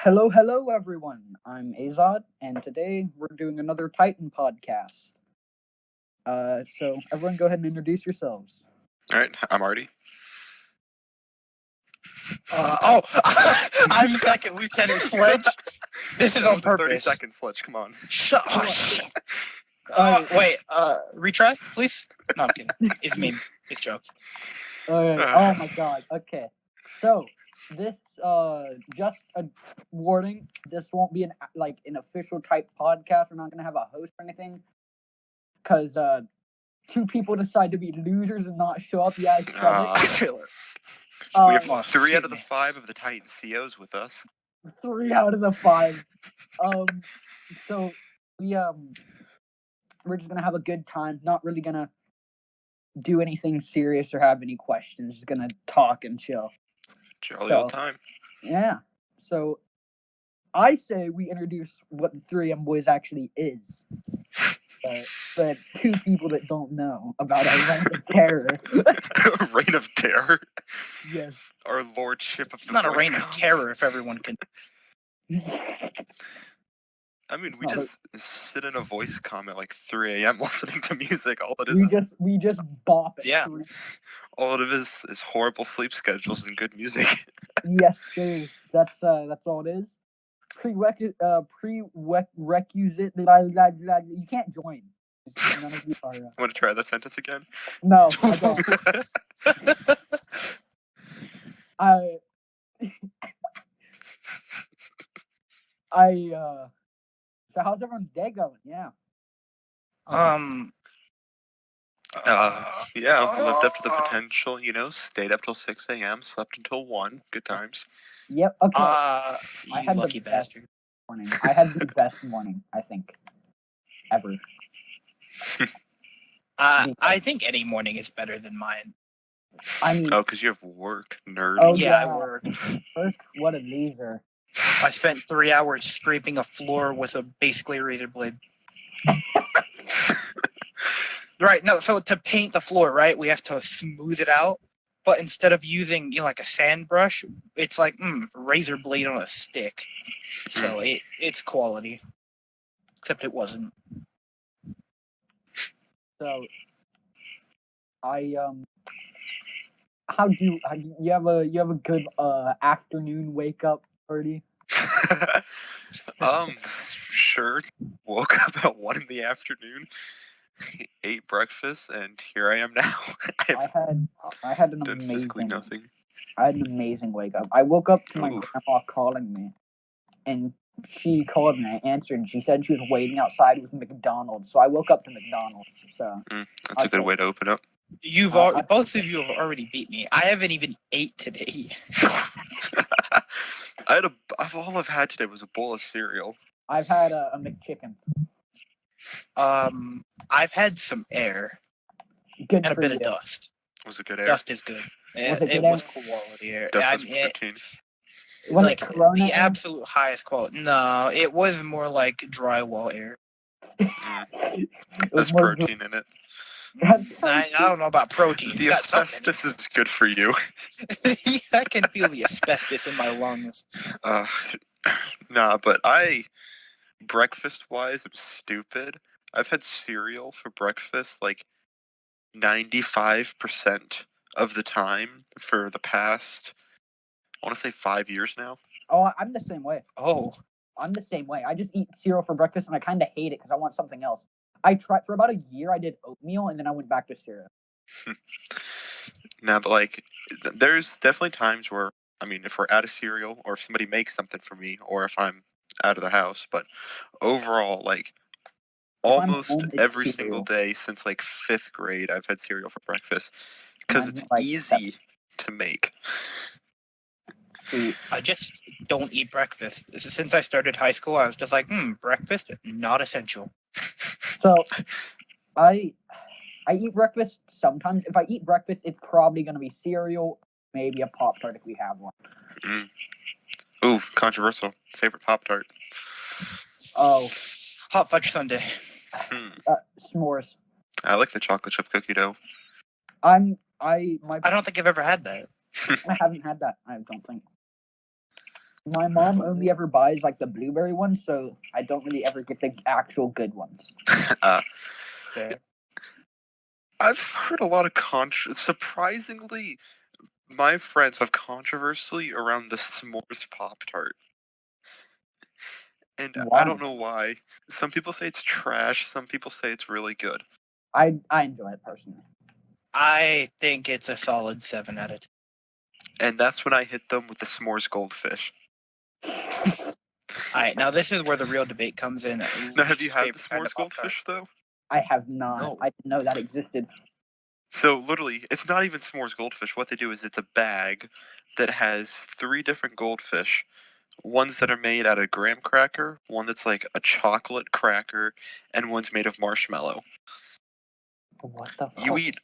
Hello, everyone. I'm Azod, and today we're doing another Titan podcast. So everyone, go ahead and introduce yourselves. All right, I'm Artie. I'm Second Lieutenant Sledge. This is on purpose. 30 seconds, Sledge, come on. Shit. Wait, retry, please? No, I'm kidding. It's me. It's a joke. Oh my god. Okay. So this just a warning. This won't be an official type podcast. We're not gonna have a host or anything. Cause two people decide to be losers and not show up. Yeah, we have 3 out of the 5 of the Titan COs with us. 3 out of the 5. So we're just gonna have a good time. Not really gonna do anything serious or have any questions. Just gonna talk and chill. Jolly old time. Yeah. So I say we introduce what the 3M Boys actually is. But two people that don't know about our reign of terror. Reign of terror? Yes. Our lordship of it's the not a Boy reign Scouts. of terror if everyone can. I mean, we just sit in a voice comment like 3 a.m. listening to music. All it is we just bop it. Yeah. All it is horrible sleep schedules and good music. Yes, sir. That's all it is. Prerequisite. You can't join. None of you are. Want to try that sentence again? No, I don't. So how's everyone's day going? Yeah. Yeah, lived up to the potential, stayed up till 6 a.m., slept until 1. Good times. Yep, okay. You lucky bastard. Morning. I had the best morning, I think, ever. I think any morning is better than mine. I mean... Oh, because you have work, nerd. Oh, yeah, I work. Work? What a loser. I spent 3 hours scraping a floor with a basically razor blade. Right, no, so to paint the floor, right, we have to smooth it out, but instead of using, like a sand brush, it's like, razor blade on a stick. So it's quality. Except it wasn't. So, how do you have a good afternoon wake up, Artie? Sure. Woke up at 1 in the afternoon, ate breakfast, and here I am now. I had an physically nothing. I had an amazing wake up. I woke up to my grandma calling me, and she called me. I answered, and she said she was waiting outside with McDonald's. So I woke up to McDonald's. So that's a good way to open up. Both of you have already beat me. I haven't even ate today. All I've had today was a bowl of cereal. I've had a McChicken. I've had some air. Good and for a bit you. of dust. Was it good air? Dust is good. It was quality air. Dust was protein. Was like it Corona the absolute highest quality. No, it was more like drywall air. There's protein in it. I don't know about protein. The asbestos is good for you. I can feel the asbestos in my lungs. Nah, but breakfast-wise, I'm stupid. I've had cereal for breakfast like 95% of the time for the past, I want to say 5 years now. Oh, I'm the same way. Oh. I'm the same way. I just eat cereal for breakfast, and I kind of hate it because I want something else. I tried for about a year. I did oatmeal, and then I went back to cereal. Nah, but there's definitely times where, if we're out of cereal, or if somebody makes something for me, or if I'm out of the house, but overall, almost every single day since 5th grade, I've had cereal for breakfast because it's easy to make. I just don't eat breakfast. Since I started high school, I was just like, breakfast, not essential. So, I eat breakfast sometimes. If I eat breakfast, it's probably going to be cereal, maybe a Pop-Tart if we have one. Ooh, controversial. Favorite Pop-Tart? Oh. Hot fudge sundae. S'mores. I like the chocolate chip cookie dough. I don't think I've ever had that. I haven't had that, I don't think. My mom only ever buys like the blueberry ones, so I don't really ever get the actual good ones. Fair. I've heard a lot of surprisingly, my friends have controversy around the s'mores Pop-Tart. And Why? I don't know why. Some people say it's trash, some people say it's really good. I enjoy it personally. I think it's a solid 7 out of 10. And that's when I hit them with the s'mores goldfish. Alright, now this is where the real debate comes in. Now, have you Least had the favorite kind of s'mores Pop-Tart. goldfish, though? I have not. No. I didn't know that existed. So, literally, it's not even s'mores goldfish. What they do is it's a bag that has 3 different goldfish. Ones that are made out of graham cracker, one that's like a chocolate cracker, and one's made of marshmallow. What the fuck? You eat...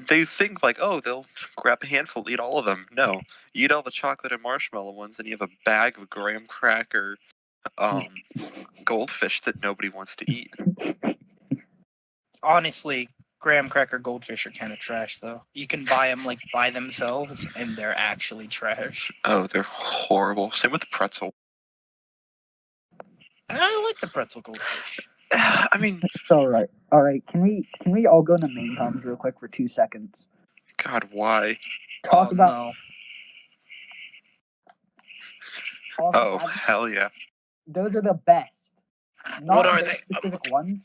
They think like, oh, they'll grab a handful, eat all of them. No. You eat all the chocolate and marshmallow ones, and you have a bag of graham cracker goldfish that nobody wants to eat. Honestly, graham cracker goldfish are kind of trash, though. You can buy them like by themselves, and they're actually trash. Oh, they're horrible. Same with the pretzel. I like the pretzel goldfish. I mean, All right. Can we all go into main comms real quick for 2 seconds? God, why? Talk about. No. Oh, hell yeah. Those are the best. Not What are those they? Specific ones.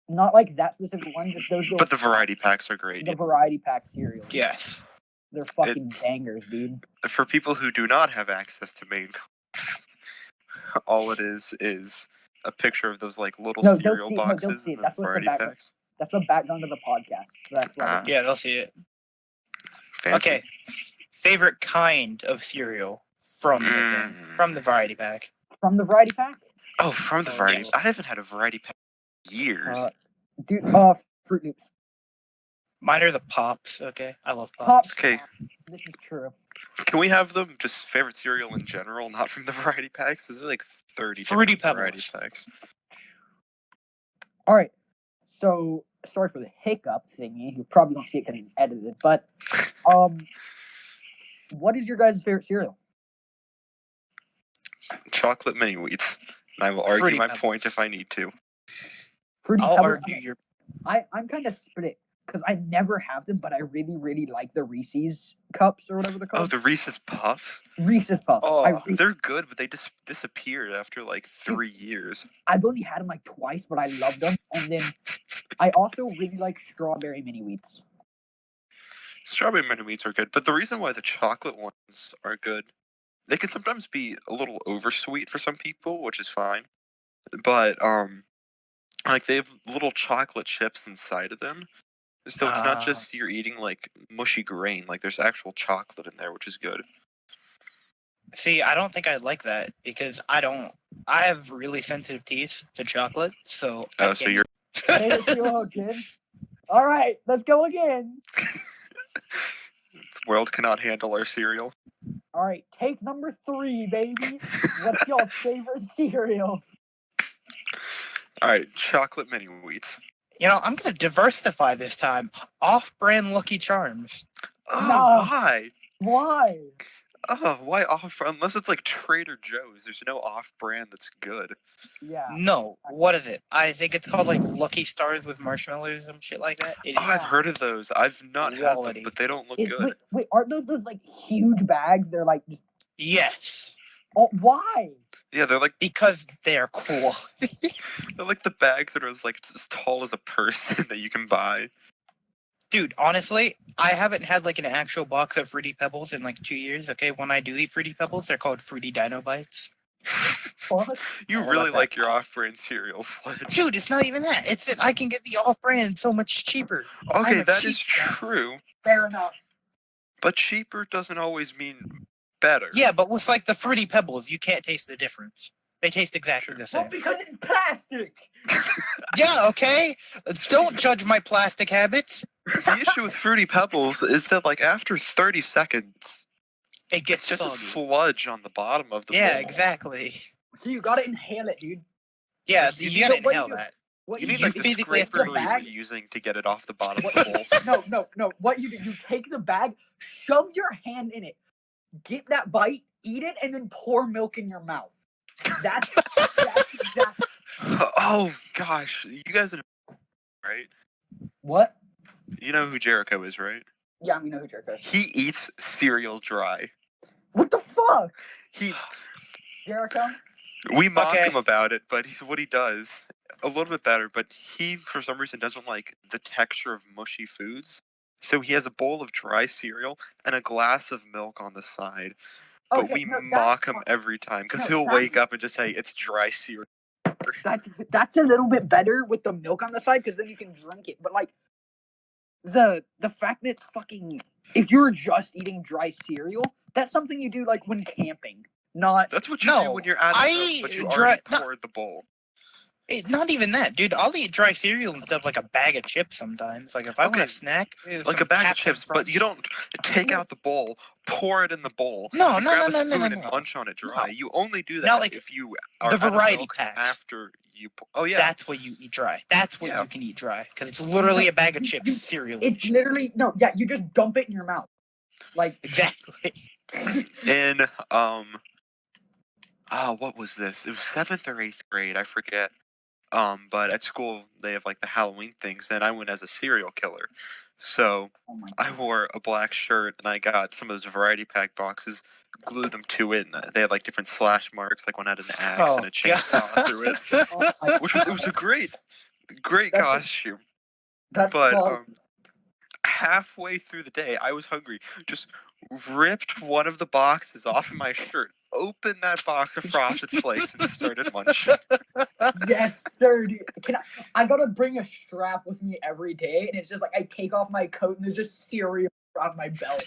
Not like that specific one. Just those. But the variety packs are great. The variety pack cereals. Yes. They're fucking bangers, dude. For people who do not have access to main comms, all it is a picture of those like little cereal boxes and the variety packs. That's the background of the podcast. That's why. Yeah, they'll see it. Fancy. Okay. Favorite kind of cereal from the variety pack. From the variety pack? Oh, from the variety. Yes. I haven't had a variety pack in years. Dude, Fruit Loops. Mine are the Pops. Okay, I love Pops. Okay. This is true. Can we have them just favorite cereal in general, not from the variety packs? There's like 30 Fruity different variety Pebbles. packs. All right. So, sorry for the hiccup thingy. You probably won't see it because it's edited. But, what is your guys' favorite cereal? Chocolate mini wheats. And I will argue Fruity my Pebbles. point if I need to. Fruity I'll Pebbles? argue your. I'm kind of split because I never have them, but I really, really like the Reese's cups or whatever they're called. Oh, the Reese's Puffs? Reese's Puffs. Oh, They're good, but they just disappeared after like 3 years. I've only had them like twice, but I loved them. And then I also really like strawberry mini wheats. Strawberry mini wheats are good, but the reason why the chocolate ones are good, they can sometimes be a little oversweet for some people, which is fine. But like they have little chocolate chips inside of them, so it's not just you're eating like mushy grain. Like there's actual chocolate in there, which is good. See, I don't think I'd like that because I have really sensitive teeth to chocolate, so. Oh, so you're. Favorite cereal, kid? All right, let's go again. The world cannot handle our cereal. All right, take number 3, baby. What's your favorite cereal? All right, chocolate mini wheats. You know, I'm gonna diversify this time. Off-brand Lucky Charms. Oh, No. why? Why? Oh, why off? Unless it's like Trader Joe's, there's no off-brand that's good. Yeah. No, what is it? I think it's called like Lucky Stars with marshmallows or some shit like that. It Oh, is I've heard of those. I've not had them, quality. but they don't look Wait, good. aren't those like huge bags? They're like just. Yes, Oh, why? Yeah, they're like because they're cool. the bags that are like as tall as a person that you can buy. Dude, honestly, I haven't had like an actual box of Fruity Pebbles in like 2 years. Okay, when I do eat Fruity Pebbles, they're called Fruity Dino Bites. What? You I really like that. like your off-brand cereal, Sledge. Dude, it's not even that. It's that I can get the off-brand so much cheaper. Okay, I'm a that is cheap guy. true, Fair enough. but cheaper doesn't always mean better. Yeah, but with like the Fruity Pebbles, you can't taste the difference. They taste exactly the Well, same. because it's plastic. Yeah, okay? Don't judge my plastic habits. The issue with Fruity Pebbles is that like after 30 seconds, It gets it's just a soggy. sludge on the bottom of the Yeah, bowl. exactly. So you gotta inhale it, dude. Yeah, You you need gotta to- what do inhale you- that. What You you need do like You the physically have to scraper bag- you're using to get it off the bottom of the bowl. No. What you do? You take the bag, shove your hand in it, get that bite, eat it and then pour milk in your mouth. That's exactly. Oh gosh, you guys know, right? What? You know who Jericho is, right? Yeah, we know who Jericho is. He eats cereal dry. What the fuck? He Jericho? We mock him about it, but what he does a little bit better. But he, for some reason, doesn't like the texture of mushy foods. So he has a bowl of dry cereal and a glass of milk on the side. But we mock him every time because he'll wake up and just say it's dry cereal. That's a little bit better with the milk on the side because then you can drink it. But like the fact that fucking if you're just eating dry cereal, that's something you do like when camping. That's what you do when you're at the but you already poured the bowl. Not even that, dude. I'll eat dry cereal instead of like a bag of chips sometimes. Like if I want a snack, like a bag of chips, but you don't take out the bowl, pour it in the bowl. No. And munch on it dry. You only do that like if you are the variety packs after you. Oh yeah, that's what you eat dry. That's what you can eat dry because it's literally a bag of chips cereal. It's literally you just dump it in your mouth, like exactly. And what was this? It was 7th or 8th grade. I forget. But at school they have like the Halloween things, and I went as a serial killer. So I wore a black shirt, and I got some of those variety pack boxes, glued them to it, and they had like different slash marks, like one had an axe and a chainsaw through it, it was a great costume. But halfway through the day, I was hungry. Just ripped one of the boxes off of my shirt, opened that box of Frosted Flakes, and started munching. Yes, sir. Dude. I gotta bring a strap with me every day, and it's just like I take off my coat and there's just cereal on my belt.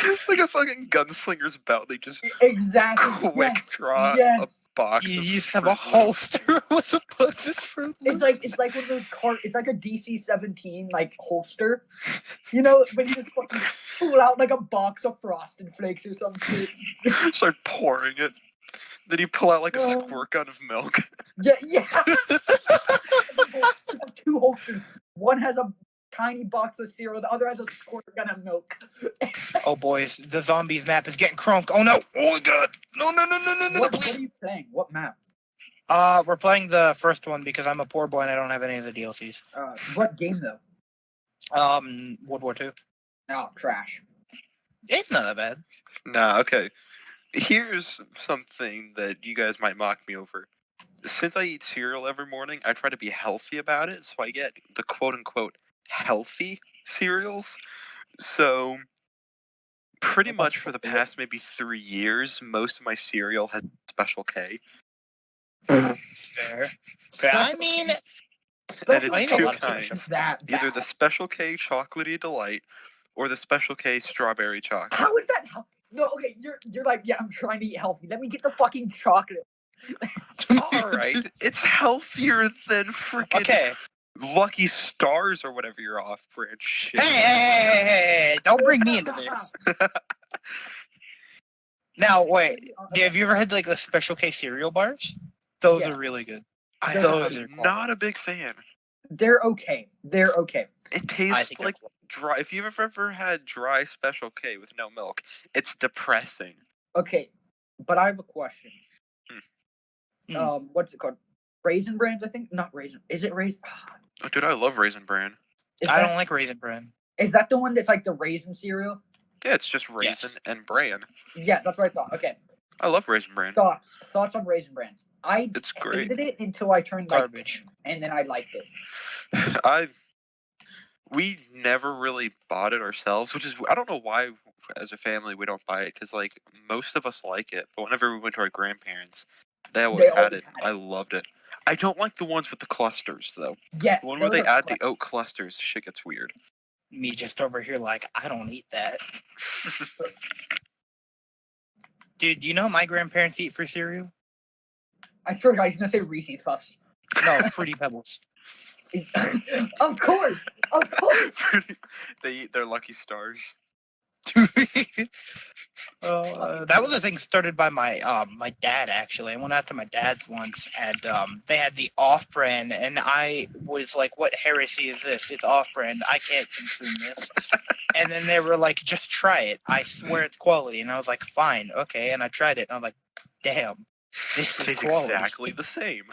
It's like a fucking gunslinger's belt. They just quick draw a box. You just have a holster with a bunch of fruit. It's like one of those it's like a DC-17 like holster. You know, when you just fucking pull out like a box of Frosted Flakes or something. Start pouring it. Then you pull out like a squirt gun of milk. Yeah. Two holsters. One has a tiny box of cereal. The other has a squirt gun of milk. Oh boys, the zombies map is getting crunk. Oh no! Oh my god! No! What are you playing? What map? We're playing the first one because I'm a poor boy and I don't have any of the DLCs. What game though? World War II. Oh, trash. It's not that bad. Nah, okay. Here's something that you guys might mock me over. Since I eat cereal every morning, I try to be healthy about it, so I get the quote-unquote healthy cereals. So, pretty much for the past maybe 3 years, most of my cereal has Special K. Fair. I mean... And it's two kinds. Either the Special K Chocolatey Delight, or the Special K Strawberry Chocolate. How is that? No, okay, you're like, yeah, I'm trying to eat healthy. Let me get the fucking chocolate. Alright, it's healthier than freaking Lucky Stars or whatever your off-brand shit. Hey, don't bring me into this. Now, wait, have you ever had like the Special K cereal bars? Those are really good. I'm not a big fan. They're okay. It tastes like dry. If you've ever had dry Special K with no milk, it's depressing. Okay, but I have a question. What's it called? Raisin Brands, I think? Not Raisin. Is it Raisin? Oh, dude, I love Raisin Bran. I don't like Raisin Bran. Is that the one that's like the raisin cereal? Yeah, it's just raisin and bran. Yeah, that's what I thought. Okay. I love Raisin Bran. Thoughts on Raisin Bran. It's great. hated it until I turned garbage, and then I liked it. We never really bought it ourselves, which is I don't know why as a family we don't buy it because like most of us like it, but whenever we went to our grandparents, they always had it. I loved it. I don't like the ones with the clusters though. Yes, the one where they add the oat clusters, shit gets weird. Me just over here like I don't eat that. Dude, do you know what my grandparents eat for cereal? I swear to God, he's gonna say Reese's Puffs. No, Fruity Pebbles. Of course. They eat their Lucky Stars. That was a thing started by my my dad actually. I went out to my dad's once and they had the off-brand and I was like, what heresy is this? It's off-brand. I can't consume this. And then they were like, just try it. I swear it's quality. And I was like, fine, okay. And I tried it, and I'm like, damn, this is Tastes quality. exactly the same.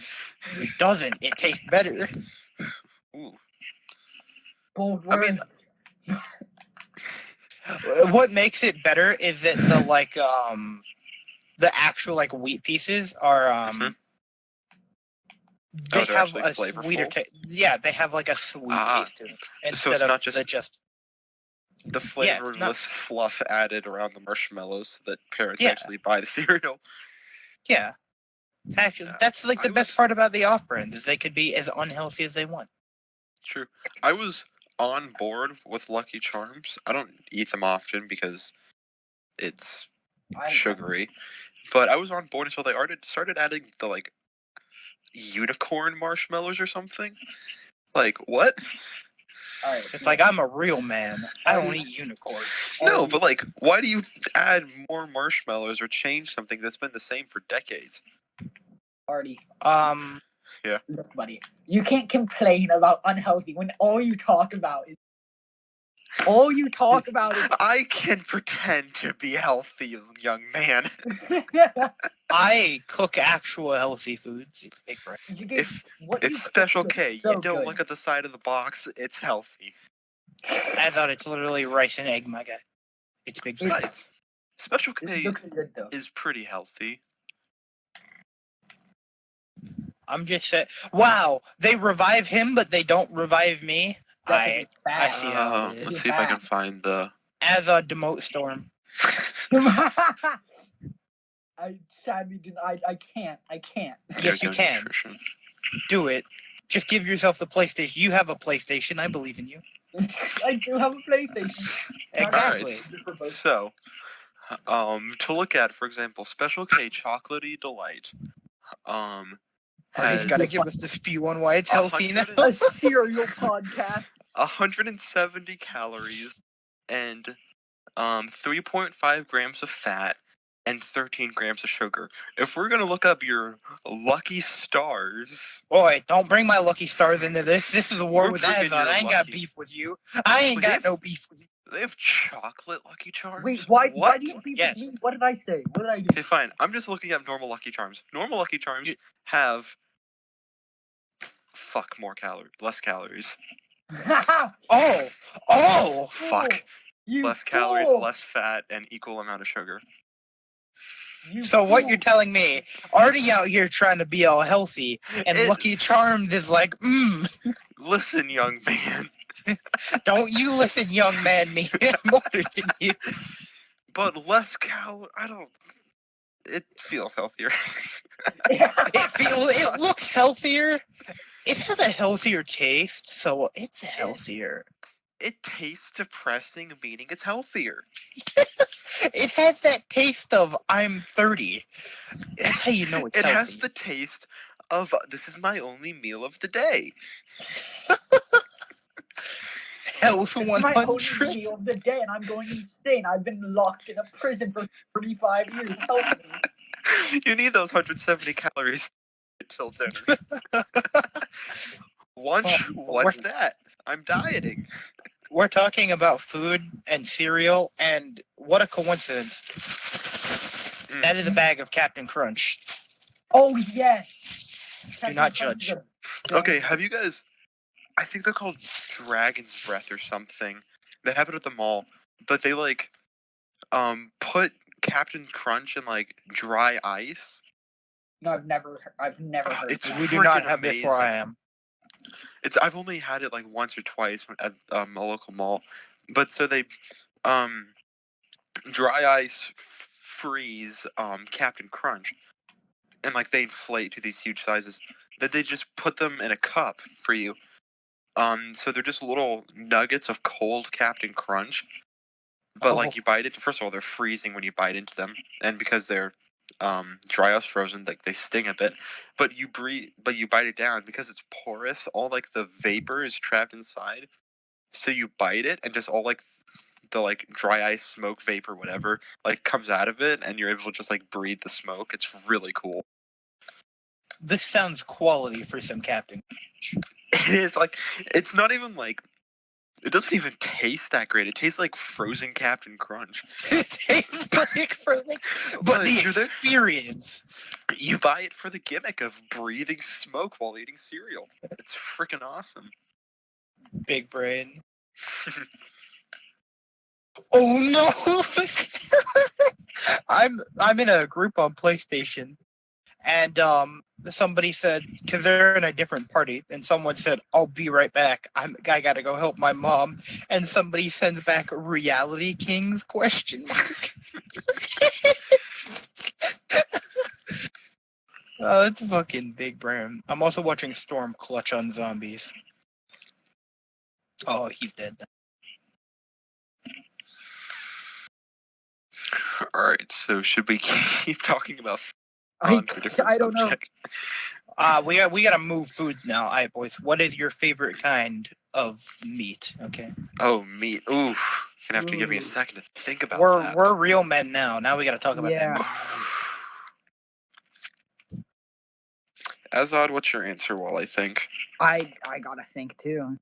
It doesn't. It tastes better. Ooh. Bold I mean- words. What makes it better is that the actual like wheat pieces are Mhm. they they're have actually a sweeter flavorful? taste. Yeah, they have like a sweet taste to them instead it's of not just- the just The Yeah, it's not- flavorless fluff added around the marshmallows that parents Yeah. actually buy the cereal. yeah. Actually, Yeah. that's like the I best was- part about the off-brand is they could be as unhealthy as they want. True. I was on board with Lucky Charms. I don't eat them often because it's sugary. But I was on board until they started adding the like unicorn marshmallows or something. Like what? All right. It's like I'm a real man. I don't eat unicorns. No, but like, why do you add more marshmallows or change something that's been the same for decades? Artie, Look, buddy, you can't complain about unhealthy when all you talk about is I can pretend to be healthy, young man. I cook actual healthy foods. It's big brain. It's Special K. You don't look at the side of the box. It's healthy. I thought it's literally rice and egg, my guy. It's big brain. Besides, Special It K looks good though. is pretty healthy. I'm just saying. Wow, they revive him, but they don't revive me. I see how it is. Let's see if I can find the. As a demote storm. I sadly did. I can't. Yes, you Ergo can. Nutrition. Do it. Just give yourself the PlayStation. You have a PlayStation. I believe in you. I do have a PlayStation. Exactly. Alright, so, to look at, for example, Special K Chocolatey Delight. He's got to give us the spew on why it's healthy now. A cereal podcast. 170 calories and 3.5 grams of fat and 13 grams of sugar. If we're gonna look up your Lucky Stars, Boy, don't bring my Lucky Stars into this. This is a war We're with bringing Azod. your I ain't got Lucky- beef with you. I ain't got no beef with you. they have chocolate Lucky Charms. Wait, why What? do you beef Yes. with me? What did I say? What did I do? Okay, fine. I'm just looking at normal Lucky Charms. Normal Lucky Charms have less calories. Oh! Fuck. You Less calories, fool! less fat, and equal amount of sugar. You So what fool. you're telling me, already out here trying to be all healthy, and It- Lucky Charms is like, Listen, young man. don't you listen, young man, me. I'm older than you. But less I don't. It feels healthier. It looks healthier. It has a healthier taste, so it's healthier. It tastes depressing, meaning it's healthier. It has that taste of I'm 30. That's how you know it's It healthy. has the taste of this is my only meal of the day. Health It's my only 100. meal of the day, and I'm going insane. I've been locked in a prison for 35 years. Help me. You need those 170 calories until dinner. Lunch? What's that? I'm dieting. We're talking about food and cereal, and what a coincidence. That is a bag of Captain Crunch. Oh yes. Do not judge. Okay, have you guys? I think they're called Dragon's Breath or something. They have it at the mall, but they like, put Captain Crunch in like dry ice. No, I've never heard. It's of We that. do not freaking have this where I am. I've only had it like once or twice at a local mall, but so they dry ice freeze Captain Crunch, and like they inflate to these huge sizes. Then they just put them in a cup for you. So they're just little nuggets of cold Captain Crunch, but like you bite into. First of all, they're freezing when you bite into them, and because they're dry ice frozen, like they sting a bit. But you bite it down because it's porous. All like the vapor is trapped inside. So you bite it, and just all like the like dry ice smoke vapor, whatever, like comes out of it, and you're able to just like breathe the smoke. It's really cool. This sounds quality for some Captain. It is like it's not even like It doesn't even taste that great. It tastes like frozen Captain Crunch. It tastes like but the experience. You buy it for the gimmick of breathing smoke while eating cereal. It's freaking awesome. Big brain. Oh no! I'm in a group on PlayStation, and somebody said, because they're in a different party, and someone said, "I'll be right back. I gotta go help my mom," and somebody sends back "Reality Kings?" ? Oh, that's fucking big brain. I'm also watching Storm clutch on zombies. Oh, he's dead. Alright, so should we keep talking about I don't know. We gotta move foods now. Alright, boys. What is your favorite kind of meat? Okay. Oh, meat. Oof. You're gonna have to give me a second to think about that. We're real men now. Now we gotta talk about that. Azod, what's your answer while I think? I gotta think too.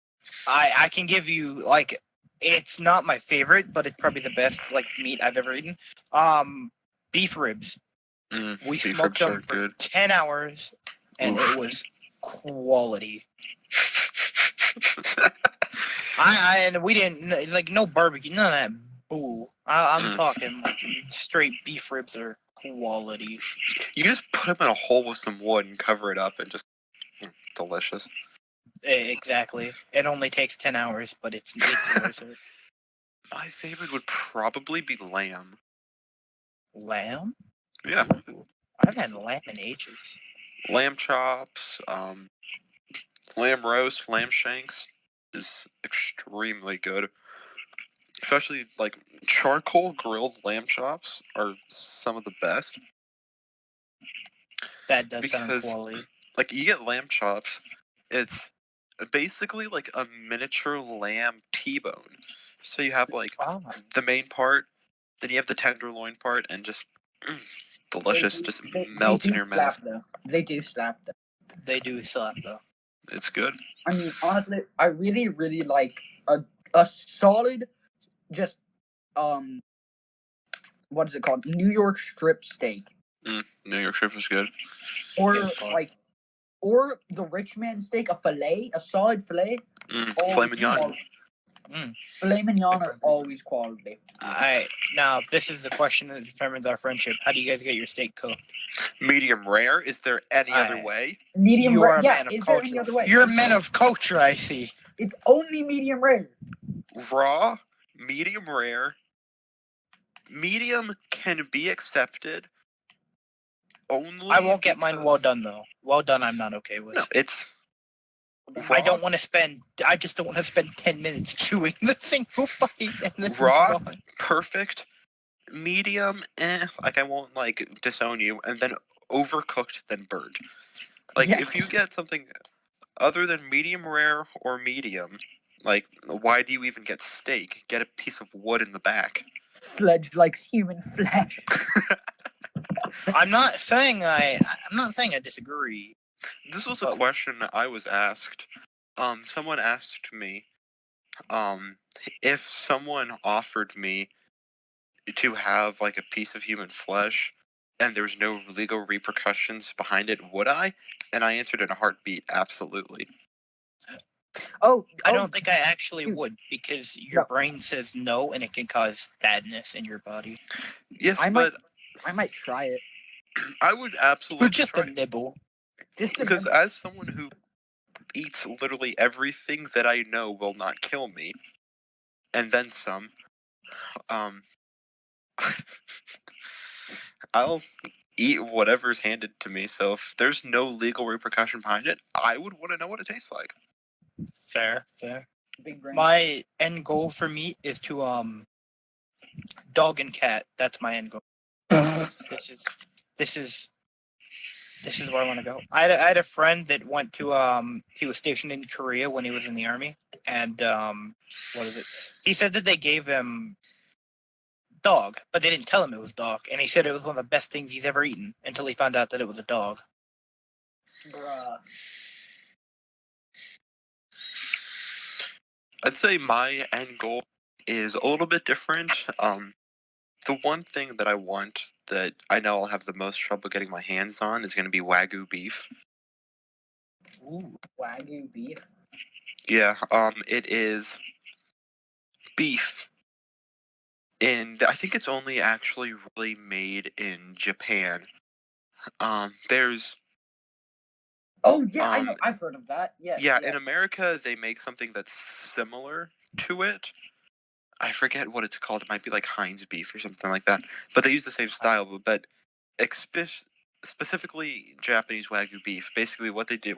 I can give you, like, it's not my favorite, but it's probably the best, like, meat I've ever eaten. Beef ribs. We smoked them for good. 10 hours, and it was quality. And we didn't, like, no barbecue, none of that bull. I'm talking, like, straight beef ribs are quality. You just put them in a hole with some wood and cover it up and just, delicious. Exactly. It only takes 10 hours, but it's worth it. My favorite would probably be lamb. Lamb? Yeah. Ooh, I've had lamb in ages. Lamb chops, lamb roast, lamb shanks is extremely good. Especially, like, charcoal grilled lamb chops are some of the best. That does sound quality. Like, you get lamb chops, it's basically like a miniature lamb T-bone. So you have, like, the main part, then you have the tenderloin part, and just delicious, just melts in your mouth. They do slap though. They do slap though. It's good. I mean, honestly, I really, really like a solid, just what is it called? New York strip steak. New York strip is good. Or or the rich man steak, a solid filet. Filet mignon. Filet mignon are always quality. Now this is the question that determines our friendship. How do you guys get your steak cooked? Medium rare. Is there any other way? Medium rare. Yeah, is there any other way? You're a man of culture, I see. It's only medium rare. Raw, medium rare. Medium can be accepted. Only I won't get mine well done though. Well done, I'm not okay with. No, it's. Raw. I just don't want to spend 10 minutes chewing the single bite and then raw, perfect. Medium, like I won't like disown you, and then overcooked, then burnt. Like if you get something other than medium rare or medium, like why do you even get steak? Get a piece of wood in the back. Sledge likes human flesh. I'm not saying I disagree. This was a question I was asked. Someone asked me, if someone offered me to have like a piece of human flesh and there was no legal repercussions behind it, would I? And I answered in a heartbeat, absolutely. I don't think I actually would, because your brain says no and it can cause badness in your body. Yes, I might try it. I would absolutely just a nibble. Because as someone who eats literally everything that I know will not kill me, and then some, I'll eat whatever's handed to me. So if there's no legal repercussion behind it, I would want to know what it tastes like. Fair. Big brain. My end goal for meat is to dog and cat. That's my end goal. This is where I want to go. I had a friend that went to he was stationed in Korea when he was in the army, and what is it? He said that they gave him dog, but they didn't tell him it was dog, and he said it was one of the best things he's ever eaten until he found out that it was a dog. Bruh. I'd say my end goal is a little bit different. The one thing that I want that I know I'll have the most trouble getting my hands on is going to be Wagyu beef. Ooh, Wagyu beef. Yeah, it is beef, and I think it's only actually really made in Japan. There's Oh yeah, I know. I've heard of that. Yes. yeah, yes. in America they make something that's similar to it. I forget what it's called. It might be like Heinz beef or something like that. But they use the same style. But specifically Japanese Wagyu beef, basically what they do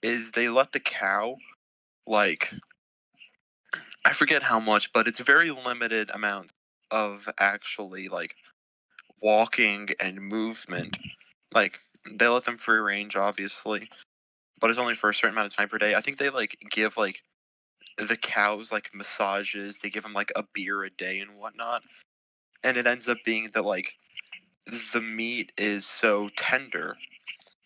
is they let the cow, like, I forget how much, but it's very limited amounts of actually, like, walking and movement. Like, they let them free range, obviously, but it's only for a certain amount of time per day. I think they, like, give, like, the cows, like, massages. They give them, like, a beer a day and whatnot. And it ends up being that, like, the meat is so tender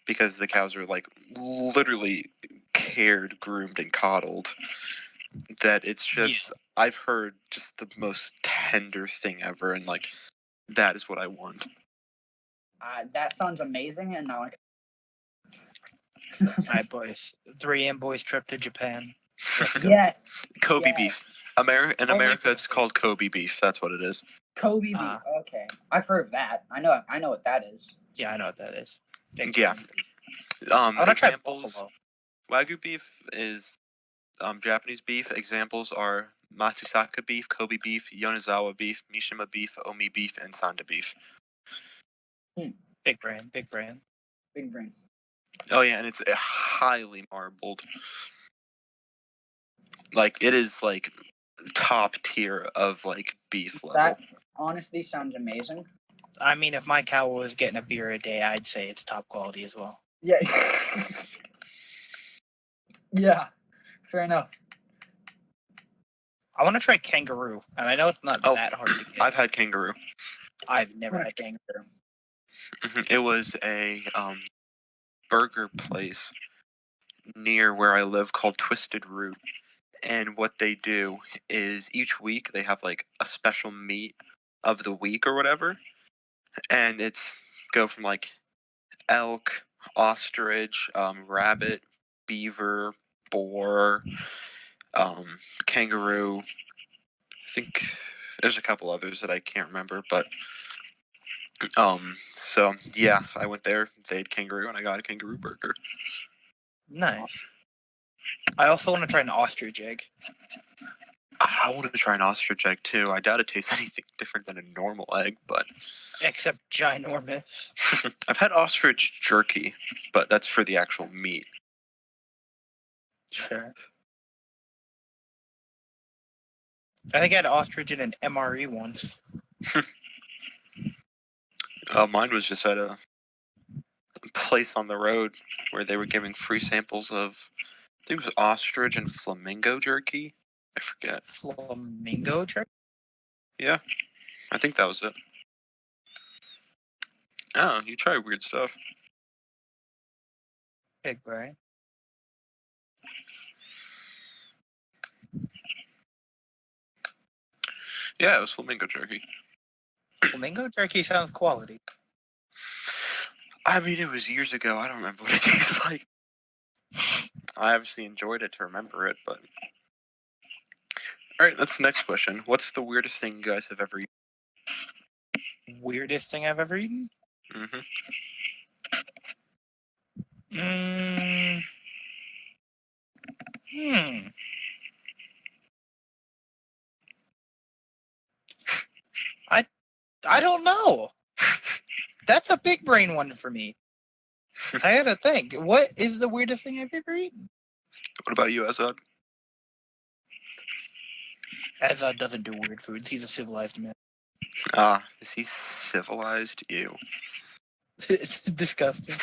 because the cows are, like, literally cared, groomed, and coddled that it's just, I've heard just the most tender thing ever, and, like, that is what I want. That sounds amazing, and now All right, boys. 3M boys trip to Japan. Yes. Kobe yes. beef. In America, it's called Kobe beef. That's what it is. Kobe beef. Okay, I've heard of that. I know what that is. Yeah, I know what that is. Yeah. I want to try Examples. buffalo. Wagyu beef is Japanese beef. Examples are Matsusaka beef, Kobe beef, Yonezawa beef, Mishima beef, Omi beef, and Sanda beef. Big brand, big brand. Big brain. Oh yeah, and it's highly marbled. Like, it is, like, top tier of, like, beef level. That honestly sounds amazing. I mean, if my cow was getting a beer a day, I'd say it's top quality as well. Yeah. Yeah. Fair enough. I want to try kangaroo, and I know it's not that hard to get. I've had kangaroo. I've never had kangaroo. It was a burger place near where I live called Twisted Root. And what they do is each week they have, like, a special meat of the week or whatever. And it's go from, like, elk, ostrich, rabbit, beaver, boar, kangaroo. I think there's a couple others that I can't remember, but so yeah, I went there. They had kangaroo, and I got a kangaroo burger. Nice. I also want to try an ostrich egg. I wanted to try an ostrich egg too. I doubt it tastes anything different than a normal egg, but except ginormous. I've had ostrich jerky, but that's for the actual meat. Sure. I think I had ostrich in an MRE once. Mine was just at a place on the road where they were giving free samples of, I think it was ostrich and flamingo jerky. I forget. Flamingo jerky? Yeah, I think that was it. Oh, you try weird stuff. Big brain. Yeah, it was flamingo jerky. Flamingo jerky sounds quality. I mean, it was years ago. I don't remember what it tastes like. I obviously enjoyed it to remember it, but... Alright, that's the next question. What's the weirdest thing you guys have ever eaten? Weirdest thing I've ever eaten? Mm-hmm. I don't know. That's a big brain one for me. I had to think. What is the weirdest thing I've ever eaten? What about you, Azad? Azad doesn't do weird foods. He's a civilized man. Is he civilized? Ew. It's disgusting.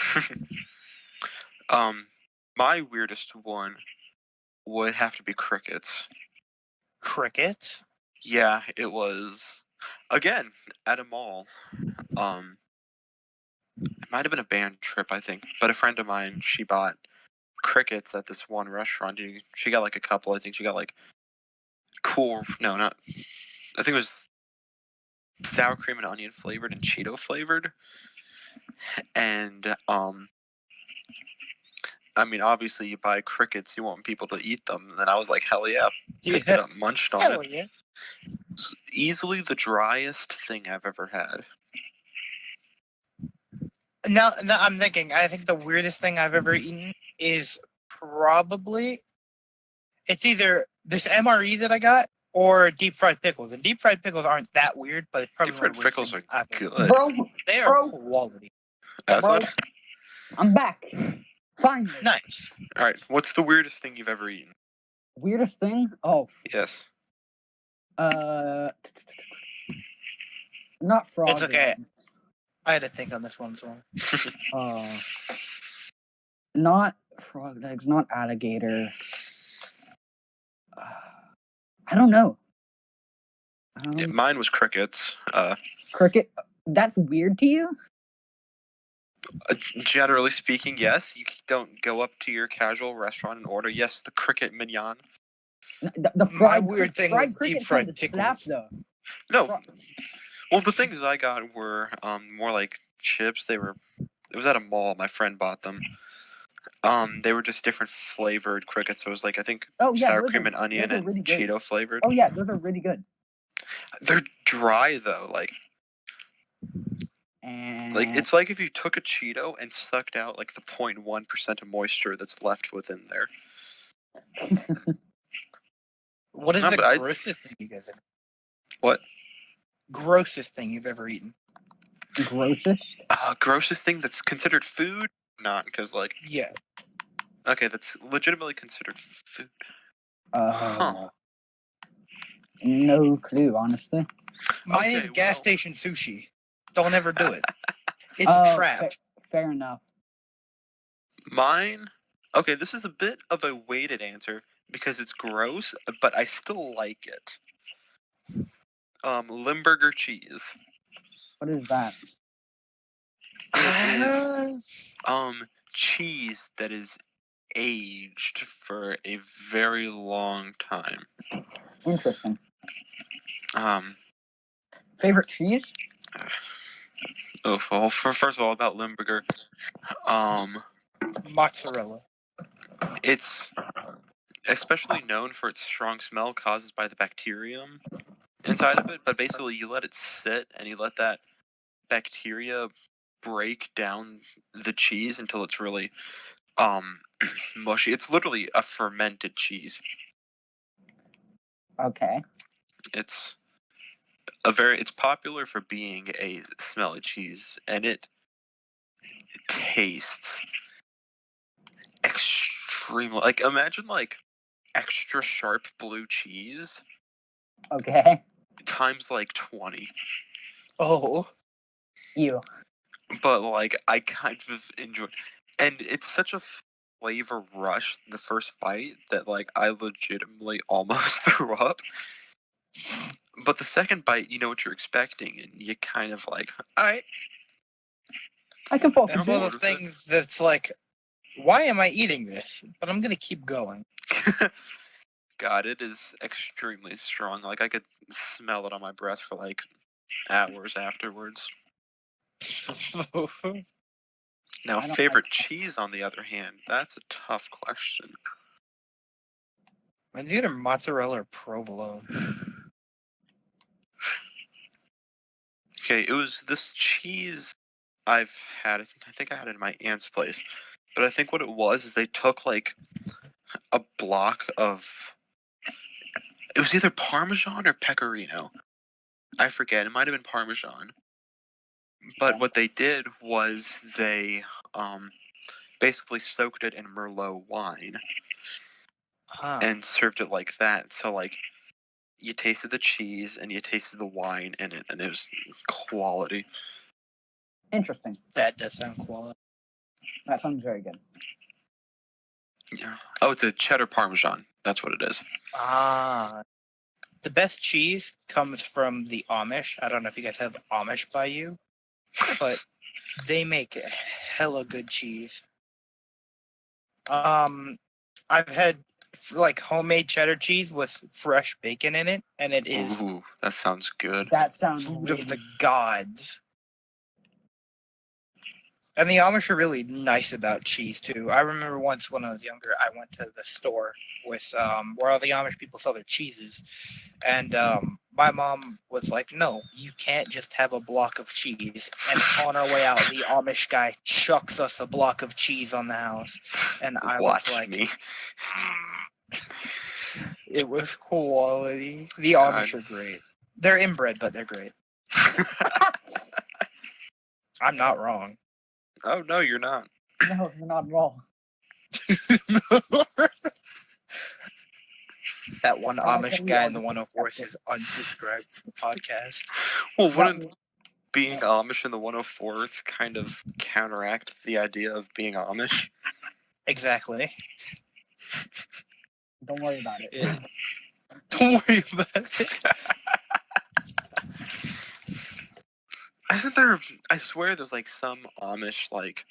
My weirdest one would have to be crickets. Crickets? Yeah, it was, again, at a mall. It might have been a band trip, I think, but a friend of mine, she bought crickets at this one restaurant. She got like a couple. I think she got like cool. No, not. I think it was sour cream and onion flavored and Cheeto flavored. And I mean, obviously, you buy crickets, you want people to eat them. And then I was like, hell yeah, picked it up, munched on Hell it. yeah. It's easily the driest thing I've ever had. Now I'm thinking. I think the weirdest thing I've ever eaten is probably it's either this MRE that I got or deep fried pickles. And deep fried pickles aren't that weird, but it's probably Deep one of fried the weirdest pickles things are I've ever good. Bro, They are quality. Azod? I'm back. Finally. Nice. All right, what's the weirdest thing you've ever eaten? Weirdest thing? Oh, Yes. not frog. It's okay. legs. I had to think on this one as well. Not frog legs, not alligator. I don't know. Yeah, mine was crickets. Cricket. That's weird to you? Generally speaking, yes. You don't go up to your casual restaurant and order, yes, the cricket mignon. The fried weird thing was deep fried pickles. Slap, though. No. Well, the things I got were more like chips. It was at a mall. My friend bought them. They were just different flavored crickets. So it was like, I think, sour cream and onion and really Cheeto flavored. Oh yeah, those are really good. They're dry though, like it's like if you took a Cheeto and sucked out like the 0.1% of moisture that's left within there. What is the grossest thing you guys ever? What? Grossest thing you've ever eaten? Grossest? Grossest thing that's considered food? Not because like. Yeah. Okay, that's legitimately considered food. No clue, honestly. Mine is gas station sushi. Don't ever do it. It's a trap. Fair enough. Mine? Okay, this is a bit of a weighted answer because it's gross, but I still like it. Limburger cheese. What is that? It is, cheese that is aged for a very long time. Interesting. Favorite cheese? Oh, well, first of all, about Limburger, mozzarella. It's especially known for its strong smell caused by the bacterium inside of it. But basically, you let it sit and you let that bacteria break down the cheese until it's really mushy. It's literally a fermented cheese. Okay. It's popular for being a smelly cheese, and it tastes extremely like, imagine like extra sharp blue cheese. Okay. Times like 20. Oh. Ew. But like, I kind of enjoy, and it's such a flavor rush the first bite that like I legitimately almost threw up. But the second bite, you know what you're expecting, and you kind of like, I can focus. It's one of the things that's like, why am I eating this? But I'm gonna keep going. God, it is extremely strong. Like, I could smell it on my breath for like hours afterwards. Now, favorite cheese, on the other hand, that's a tough question. It's either mozzarella or provolone. Okay, it was this cheese I've had. I think I had it in my aunt's place. But I think what it was is they took like a block of. It was either Parmesan or Pecorino. I forget. It might have been Parmesan. But what they did was they basically soaked it in Merlot wine and served it like that. So like, you tasted the cheese and you tasted the wine in it, and it was quality. Interesting. That does sound quality. That sounds very good. Yeah. Oh, it's a cheddar Parmesan. That's what it is. The best cheese comes from the Amish. I don't know if you guys have Amish by you, but they make hella good cheese. I've had like homemade cheddar cheese with fresh bacon in it, and it is Ooh, that sounds good. That sounds food really of the gods. And the Amish are really nice about cheese too. I remember once when I was younger, I went to the store with where all the Amish people sell their cheeses, and my mom was like, "No, you can't just have a block of cheese." And on our way out, the Amish guy chucks us a block of cheese on the house, and I was Watch like, me. It was quality. The God. Amish are great. They're inbred, but they're great. I'm not wrong. Oh, no, you're not. No, you're not wrong. That one I like Amish how we guy all in the just 104 accept says unsubscribe from the podcast. Well, That- wouldn't being Amish in the 104th kind of counteract the idea of being Amish? Exactly. Don't worry about it. Yeah. Don't worry about it. Isn't there? I swear, there's like some Amish like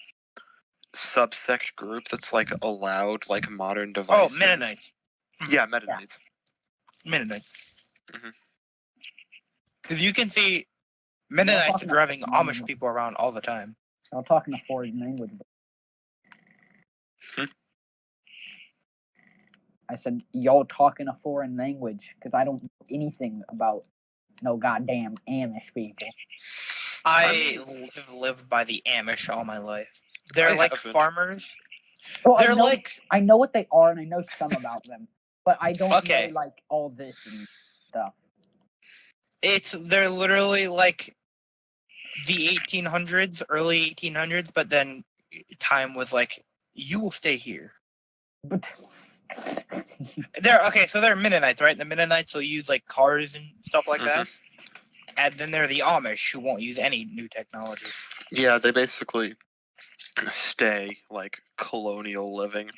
subsect group that's like allowed like modern Oh, devices. Mennonites. Yeah, Mennonites. Mennonites. Mhm. Because you can see You're Mennonites talking driving about- Amish people around all the time. I'm talking a foreign language. Hmm. I said, y'all talking a foreign language because I don't know anything about no goddamn Amish people. I have lived by the Amish all my life. They're I like haven't. farmers. Well, They're like I know what they are and I know some about them, but I don't Okay. know like all this and stuff. they're literally like the 1800s, early 1800s, but then time was like, you will stay here. But So they're Mennonites, right? The Mennonites will use like cars and stuff like that. And then they're the Amish who won't use any new technology. Yeah, they basically stay like colonial living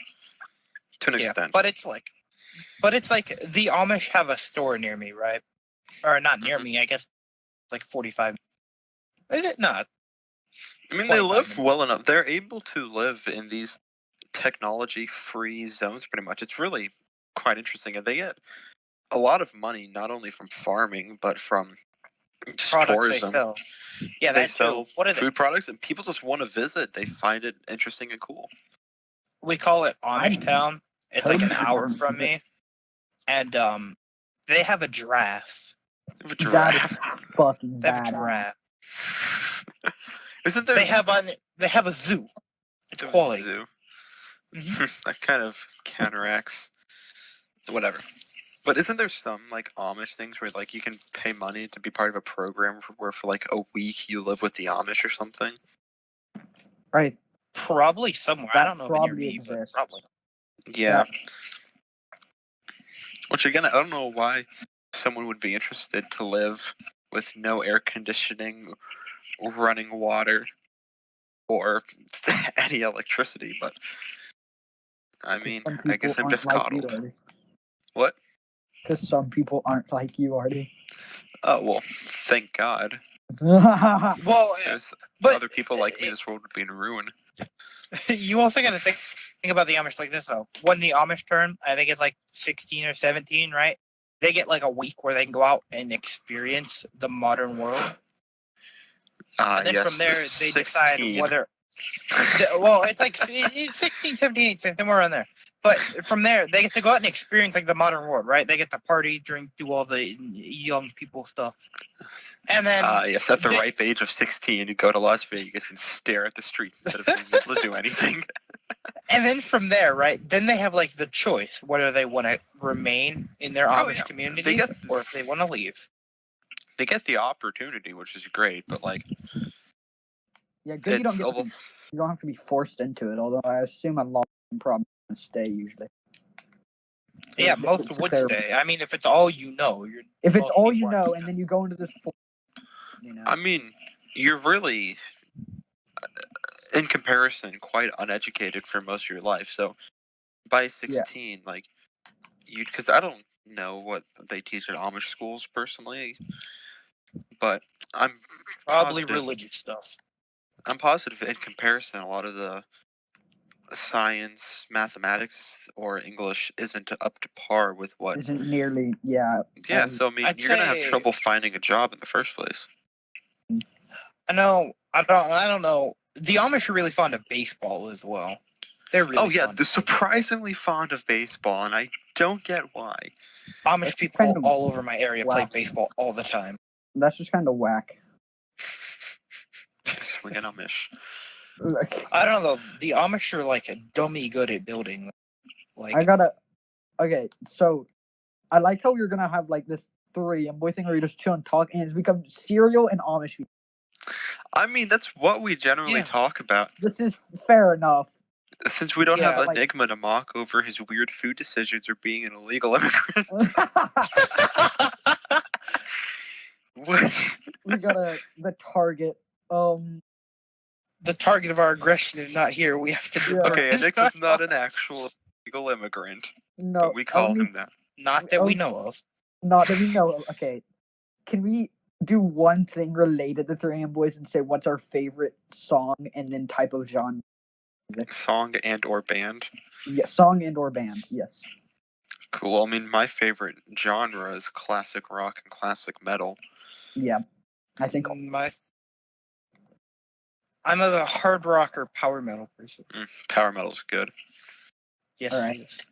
to an extent. But it's like the Amish have a store near me, right? Or not near me, I guess it's like 45. Is it not? I mean, they 25 live minutes. well enough. They're able to live in these technology-free zones pretty much. It's really quite interesting. And they get a lot of money, not only from farming, but from Products tourism. they sell. Yeah, They that sell too. What are they? food products, and people just want to visit. They find it interesting and cool. We call it Amish Town. It's like an hour Totally. from me. And they have a giraffe. They have a that giraffe. is fucking They have a bad. giraffe. Isn't there? They have a zoo. It's a quality. zoo? Mhm. That kind of counteracts whatever. But isn't there some like Amish things where like you can pay money to be part of a program where for like a week you live with the Amish or something? Right. Probably somewhere. I That don't know if near probably me, but exists. probably. Yeah. Which again, I don't know why someone would be interested to live with no air conditioning, running water, or any electricity, but I mean, I guess I'm just coddled. What? Because some people aren't like you, Artie. Oh, well, thank God. Well, There's but other people like me, this world would be in ruin. you also got to think about the Amish like this, though. When the Amish turn, I think it's like 16 or 17, right? They get like a week where they can go out and experience the modern world. And then Yes, from there, they 16. decide whether... well, it's like 16, 17, somewhere around there. But from there, they get to go out and experience like the modern world, right? They get to party, drink, do all the young people stuff. And then... yes, at the ripe age of 16, you go to Las Vegas and stare at the streets instead of being able to do anything. And then from there, right, then they have like the choice whether they want to remain in their Amish communities or if they want to leave. They get the opportunity, which is great, but like... Yeah, good. You don't have to be forced into it. Although I assume a lot of them probably stay usually. Yeah, most would stay. I mean, if it's all you know, if it's all you know, and then you go into this, I mean, you're really, in comparison, quite uneducated for most of your life. So, by 16, like, because I don't know what they teach at Amish schools personally, but I'm probably positive, religious stuff. I'm positive in comparison, a lot of the science, mathematics, or English isn't up to par with what. Isn't nearly, yeah. Yeah, so I mean, I'd you're gonna have say- trouble finding a job in the first place. I know. I don't know. The Amish are really fond of baseball as well. They're really. Oh yeah, fond they're of surprisingly fond of baseball, and I don't get why. baseball. Amish That's people kind of all over my area play whack. baseball all the time. That's just kind of whack. Swinging Amish. Like, I don't know. The Amish are like a dummy good at building. Like okay, so I like how you're gonna have like this 3-boy thing where you're just chilling, talking, and it's become cereal and Amish. I mean, that's what we generally Yeah. talk about. This is fair enough. Since we don't Yeah, have like- Enigma to mock over his weird food decisions or being an illegal immigrant. What? We got the target. the target of our aggression is not here. We have to do Yeah. Okay, Enigma's not an actual illegal immigrant, No, but we call only, him that. Not that we know of. not that we know of. Okay, can we do one thing related to 3-boys and say what's our favorite song and then type of genre? Song and or band. Yeah, song and or band. Yes. Cool. I mean, my favorite genre is classic rock and classic metal. Yeah, I think I'm a hard rock or power metal person. Power metal's good. Yes, Alright. it is.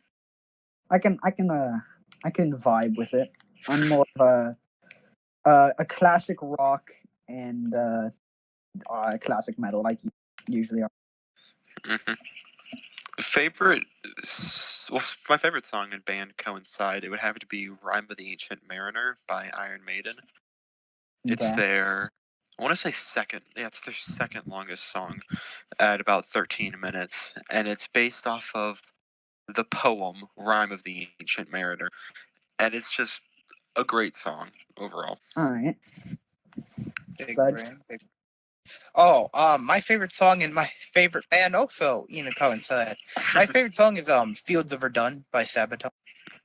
I can vibe with it. I'm more of a classic rock and classic metal like you usually are. My favorite song and band coincide. It would have to be "Rime of the Ancient Mariner" by Iron Maiden. It's Okay. their, I want to say second. Yeah, it's their second longest song, at about 13 minutes, and it's based off of the poem "Rime of the Ancient Mariner," and it's just a great song overall. All right. Big Sledge. brain. Oh, my favorite song and my favorite band also, coincide. My favorite song is "Fields of Verdun" by Sabaton.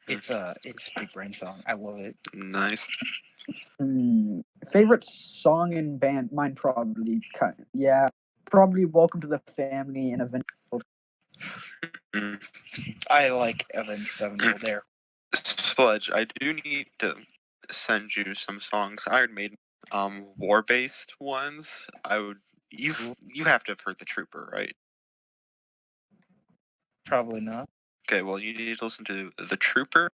It's a big brain song. I love it. Nice. Favorite song and band? Mine probably probably "Welcome to the Family" and "Avenged." Mm. I like Avenged Sevenfold there. Sledge, I do need to send you some songs. Iron Maiden, war-based ones. You have to have heard The Trooper, right? Probably not. Okay, well, you need to listen to The Trooper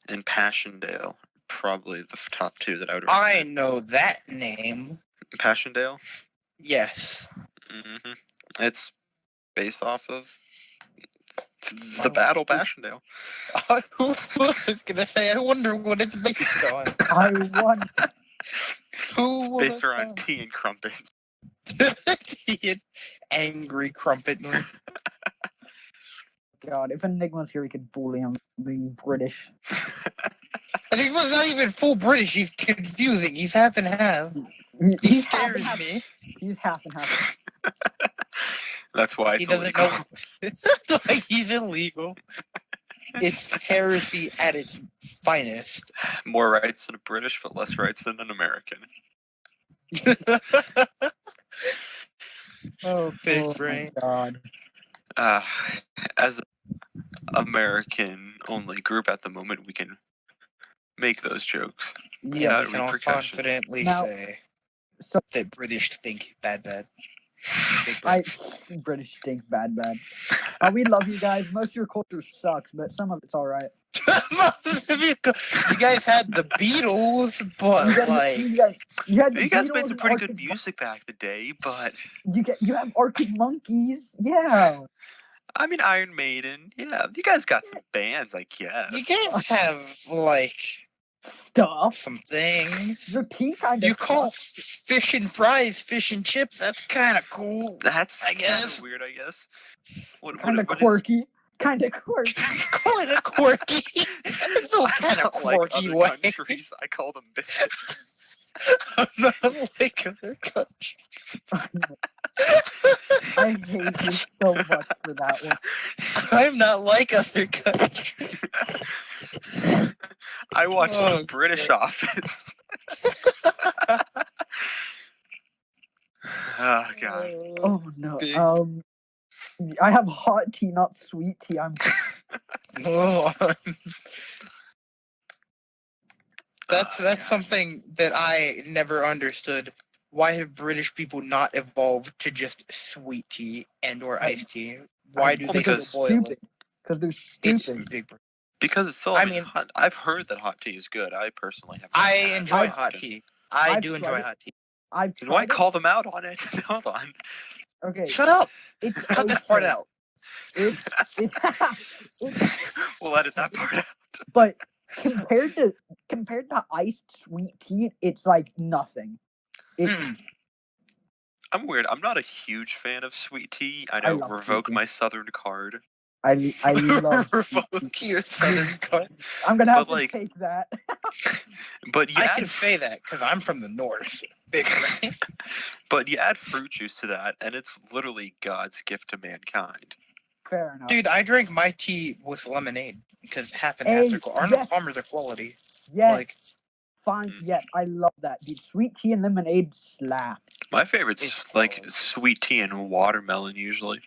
and Passchendaele. Probably the top two that I would I recommend. know that name. Passchendaele? Yes. Mm-hmm. It's based off of the Battle Passchendaele. I was gonna say, I wonder what it's based on. I won. Who It's would based have around tea and crumpet. An angry crumpet. God, if Enigma's here, we could bully him being British. I think he's not even full British. He's confusing. He's half and half. He He's half and scares half. me. He's half and half. That's why He it's doesn't illegal. know. That's why he's illegal. It's heresy at its finest. More rights than a British, but less rights than an American. Oh, big Oh brain. my God. As an American-only group at the moment, we can make those jokes. Yeah, Without we can all repercussion. confidently Now- say So that British stink bad. Big brain. British stink bad. We love you guys. Most of your culture sucks, but some of it's all right. You guys had the Beatles, but like you had You guys made Beatles some and pretty good Arctic music back in the day, but You have Arctic Monkeys. Yeah. I mean, Iron Maiden. Yeah, you guys got some bands, I guess. you guys have like Stuff. some things. Your tea kind of. You call fish and fries fish and chips. That's kind of cool. That's I guess. kinda weird, I guess. kind of what is- quirky. Kind of quirky. Call it a quirky. It's all I'm kind of not like quirky other way. countries. I call them biscuits. I'm not like other countries. I hate you so much for that one. I'm not like other countries. I watched Oh, The British Office. Oh god. Oh no. Big- I have hot tea, not sweet tea. That's something that I never understood. Why have British people not evolved to just sweet tea and or iced tea? Why do they still boil it? Because they're It's stupid. big. Because it's still. I mean, hot. I've heard that hot tea is good. I personally have. I enjoy hot tea. I do enjoy hot tea. Then why call them out on it? Hold on. Okay. Shut up. It's Cut this part out. We'll edit that part out. But compared to iced sweet tea, it's like nothing. I'm weird. I'm not a huge fan of sweet tea. I know. Revoke my Southern card. I love revoke your Southern card. I'm gonna have to take that. But I can say that because I'm from the North. Big right? But you add fruit juice to that, and it's literally God's gift to mankind. Fair enough. Dude, I drink my tea with lemonade because half and half. Arnold Palmer's are quality. Yes. Like, fine. Yes, I love that. Dude, sweet tea and lemonade slap. My favorite's like sweet tea and watermelon usually.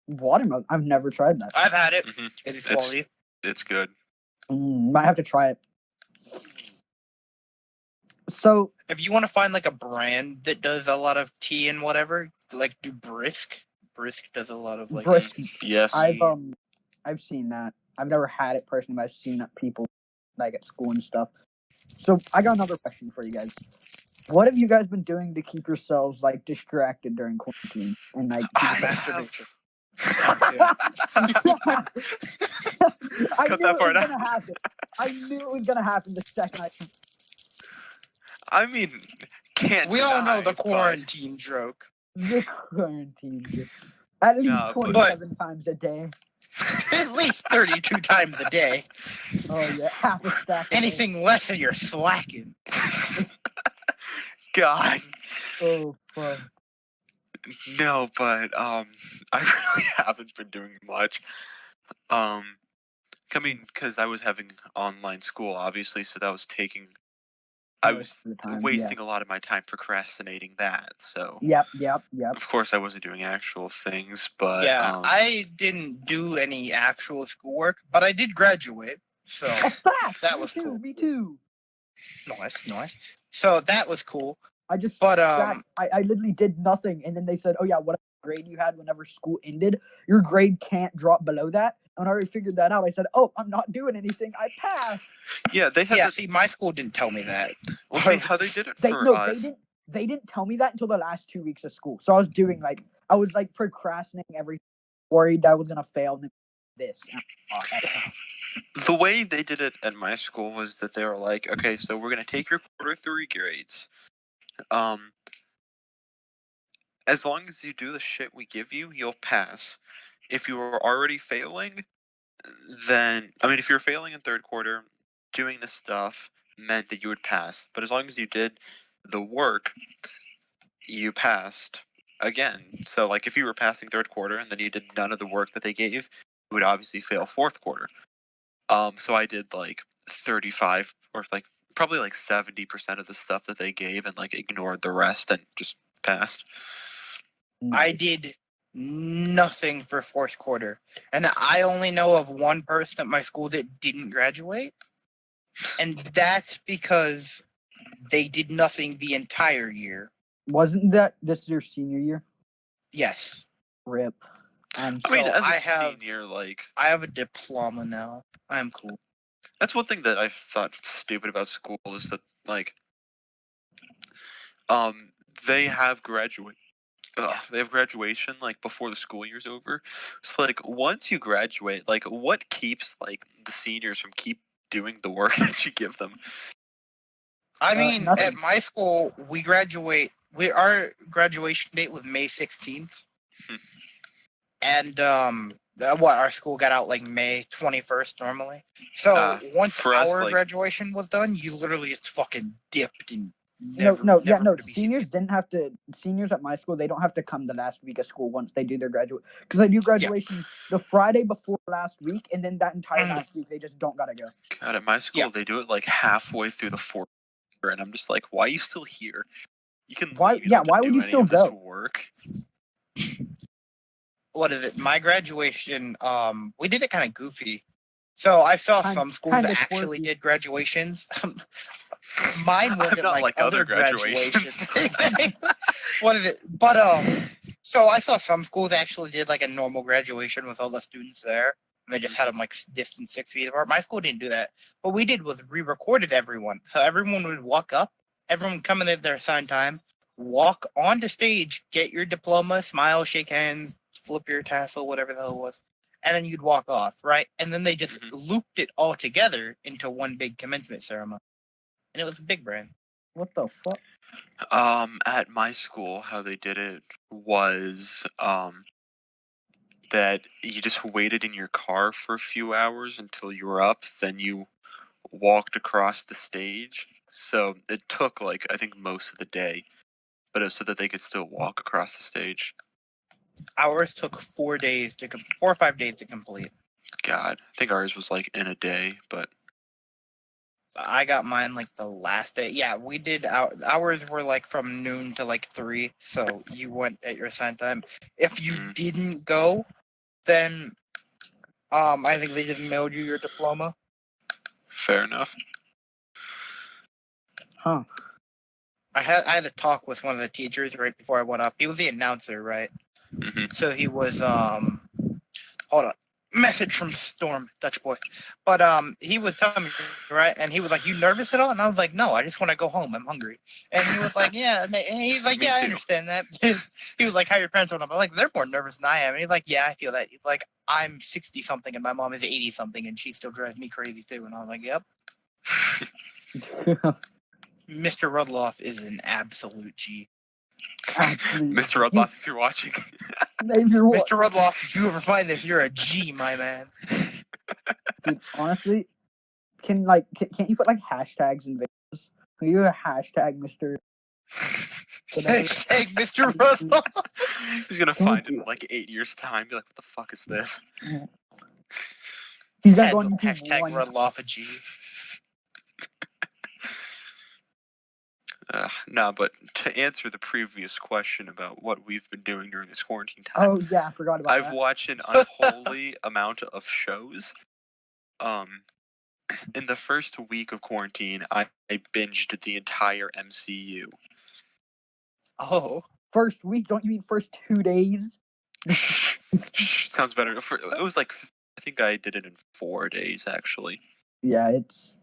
Watermelon? I've never tried that. I've had it. Mm-hmm. It is quality. It's good. Might have to try it. So, if you want to find like a brand that does a lot of tea and whatever, like do Brisk. Brisk does a lot of like. Brisk. Yes. I've seen that. I've never had it personally, but I've seen that people like at school and stuff. So I got another question for you guys. What have you guys been doing to keep yourselves like distracted during quarantine and like masturbation? Cut that part out. I knew it was gonna happen the second I mean, can't we all know the quarantine joke. The quarantine joke. At least 27 times a day. At least 32 times a day. Oh yeah, half a stack. Anything less and you're slacking. God. Oh fuck. No, but I really haven't been doing much. I mean, because I was having online school, obviously, so that was taking. I was wasting a lot of my time procrastinating that. So. Yep. Of course, I wasn't doing actual things, but yeah, I didn't do any actual schoolwork, but I did graduate, so that was cool. Me too. Nice. So that was cool. I literally did nothing, and then they said, "Oh yeah, whatever grade you had whenever school ended, your grade can't drop below that." And I already figured that out. I said, "Oh, I'm not doing anything. I passed." Yeah, they had. Yeah, see, my school didn't tell me that. Well, see how they did it for us. They didn't tell me that until the last 2 weeks of school. So I was doing I was procrastinating everything, worried I was gonna fail this. The way they did it at my school was that they were like, "Okay, so we're gonna take your quarter 3 grades. As long as you do the shit we give you, you'll pass. If you were already failing, then if you're failing in third quarter, doing this stuff meant that you would pass. But as long as you did the work, you passed again. So like if you were passing third quarter and then you did none of the work that they gave, you would obviously fail fourth quarter. So I did like 35 or probably 70% of the stuff that they gave and ignored the rest and just passed. I did nothing for fourth quarter. And I only know of one person at my school that didn't graduate. And that's because they did nothing the entire year. Wasn't this your senior year? Yes. RIP. As a senior, I have a diploma now. I'm cool. That's one thing that I thought stupid about school is that they have graduation before the school year's over. So once you graduate, what keeps the seniors from keep doing the work that you give them? I mean, at my school, we graduate. Our graduation date was May 16th, and our school got out May 21st normally. So once our graduation was done, you literally just fucking dipped and. No. Seniors didn't have to. Seniors at my school, they don't have to come the last week of school once they do their graduate. Because they do graduation the Friday before last week, and then that entire last week they just don't gotta go. God, at my school they do it halfway through the fourth year, and I'm just like, why are you still here? You can. Why? Yeah. Why would you still go? Work. what is it? My graduation, we did it kind of goofy. So I saw some schools that actually did graduations. Mine wasn't not like other graduations. What is it? But so I saw some schools actually did like a normal graduation with all the students there, and they just had them like distance 6 feet apart. My school didn't do that. What we did was we recorded everyone, so everyone would walk up, everyone coming at their assigned time, walk onto stage, get your diploma, smile, shake hands, flip your tassel, whatever the hell it was, and then you'd walk off, right? And then they just looped it all together into one big commencement ceremony. And it was a big brand. What the fuck? At my school, how they did it was that you just waited in your car for a few hours until you were up, then you walked across the stage. So it took like I think most of the day, but it was so that they could still walk across the stage. Ours took 4 or 5 days to complete. God, I think ours was like in a day, but I got mine like the last day. Yeah, we did ours were like from noon to like 3, so you went at your assigned time. If you didn't go, then I think they just mailed you your diploma. Fair enough. Huh. I had a talk with one of the teachers right before I went up. He was the announcer, right? So he was hold on. Message from Storm, Dutch boy. But he was telling me, right? And he was like, "You nervous at all?" And I was like, "No, I just want to go home. I'm hungry." And he was like, "Yeah." And he's like, "Yeah, I understand that." He was like, "How are your parents doing?" I'm like, "They're more nervous than I am." And he's like, "Yeah, I feel that." He's like, "I'm 60 something and my mom is 80 something and she still drives me crazy too." And I was like, "Yep." Mr. Rudloff is an absolute G. Mr. Rudloff, if you're watching. Mr. Rudloff, if you ever find this, you're a G, my man. Dude, honestly, can't you put like hashtags in videos? Can you hashtag Mr. Hashtag Mr. Rudloff? He's gonna find it in like 8 years' time. Be like, what the fuck is this? He's gonna go on hashtag Rudloff a G. No, but to answer the previous question about what we've been doing during this quarantine time. Oh yeah, I forgot about that. I've watched an unholy amount of shows. In the first week of quarantine, I binged the entire MCU. Oh. First week? Don't you mean first 2 days? Sounds better. It was like, I think I did it in 4 days, actually. Yeah, it's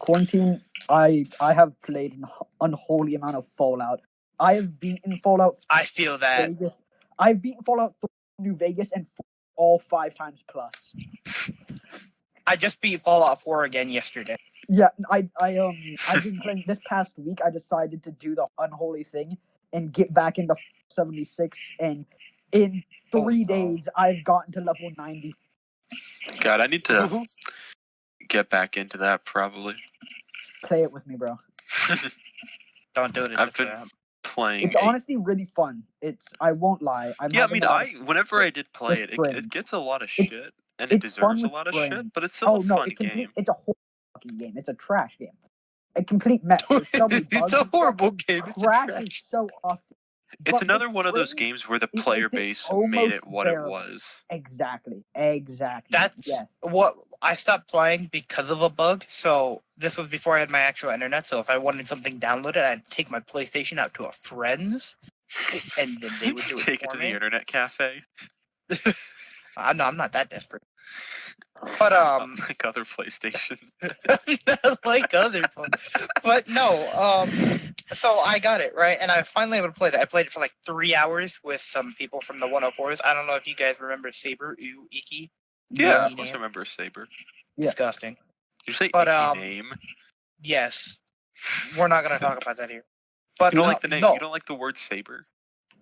quarantine. I have played an unholy amount of Fallout. I have beaten Fallout. I feel that. Vegas. I've beaten Fallout 3 New Vegas and all 5 times plus. I just beat Fallout 4 again yesterday. Yeah, I've been playing this past week. I decided to do the unholy thing and get back into 76, and in 3 days I've gotten to level 90. God, I need to get back into that probably. Play it with me, bro. Don't do it. I've been playing. It's honestly really fun. I won't lie. Whenever I did play it gets a lot of shit, and it deserves a lot of shit, but it's still a fun game. It's a whole fucking game. It's a trash game. A complete mess. It's a horrible game. Crashes so often. It's another one of those games where the player base made it what it was. Exactly. That's what I stopped playing because of a bug. So this was before I had my actual internet. So if I wanted something downloaded, I'd take my PlayStation out to a friend's, and then they would do it Take it to the internet cafe. I'm not that desperate. But like other PlayStations. like other phones. But no, so I got it, right? And I was finally able to play it. I played it for like 3 hours with some people from the 104s. I don't know if you guys remember Saber, Iki. Yeah, of course I remember Saber. Yeah. Disgusting. Did you say Iki name? Yes. We're not gonna talk about that here. But you don't like the name? No. You don't like the word Saber?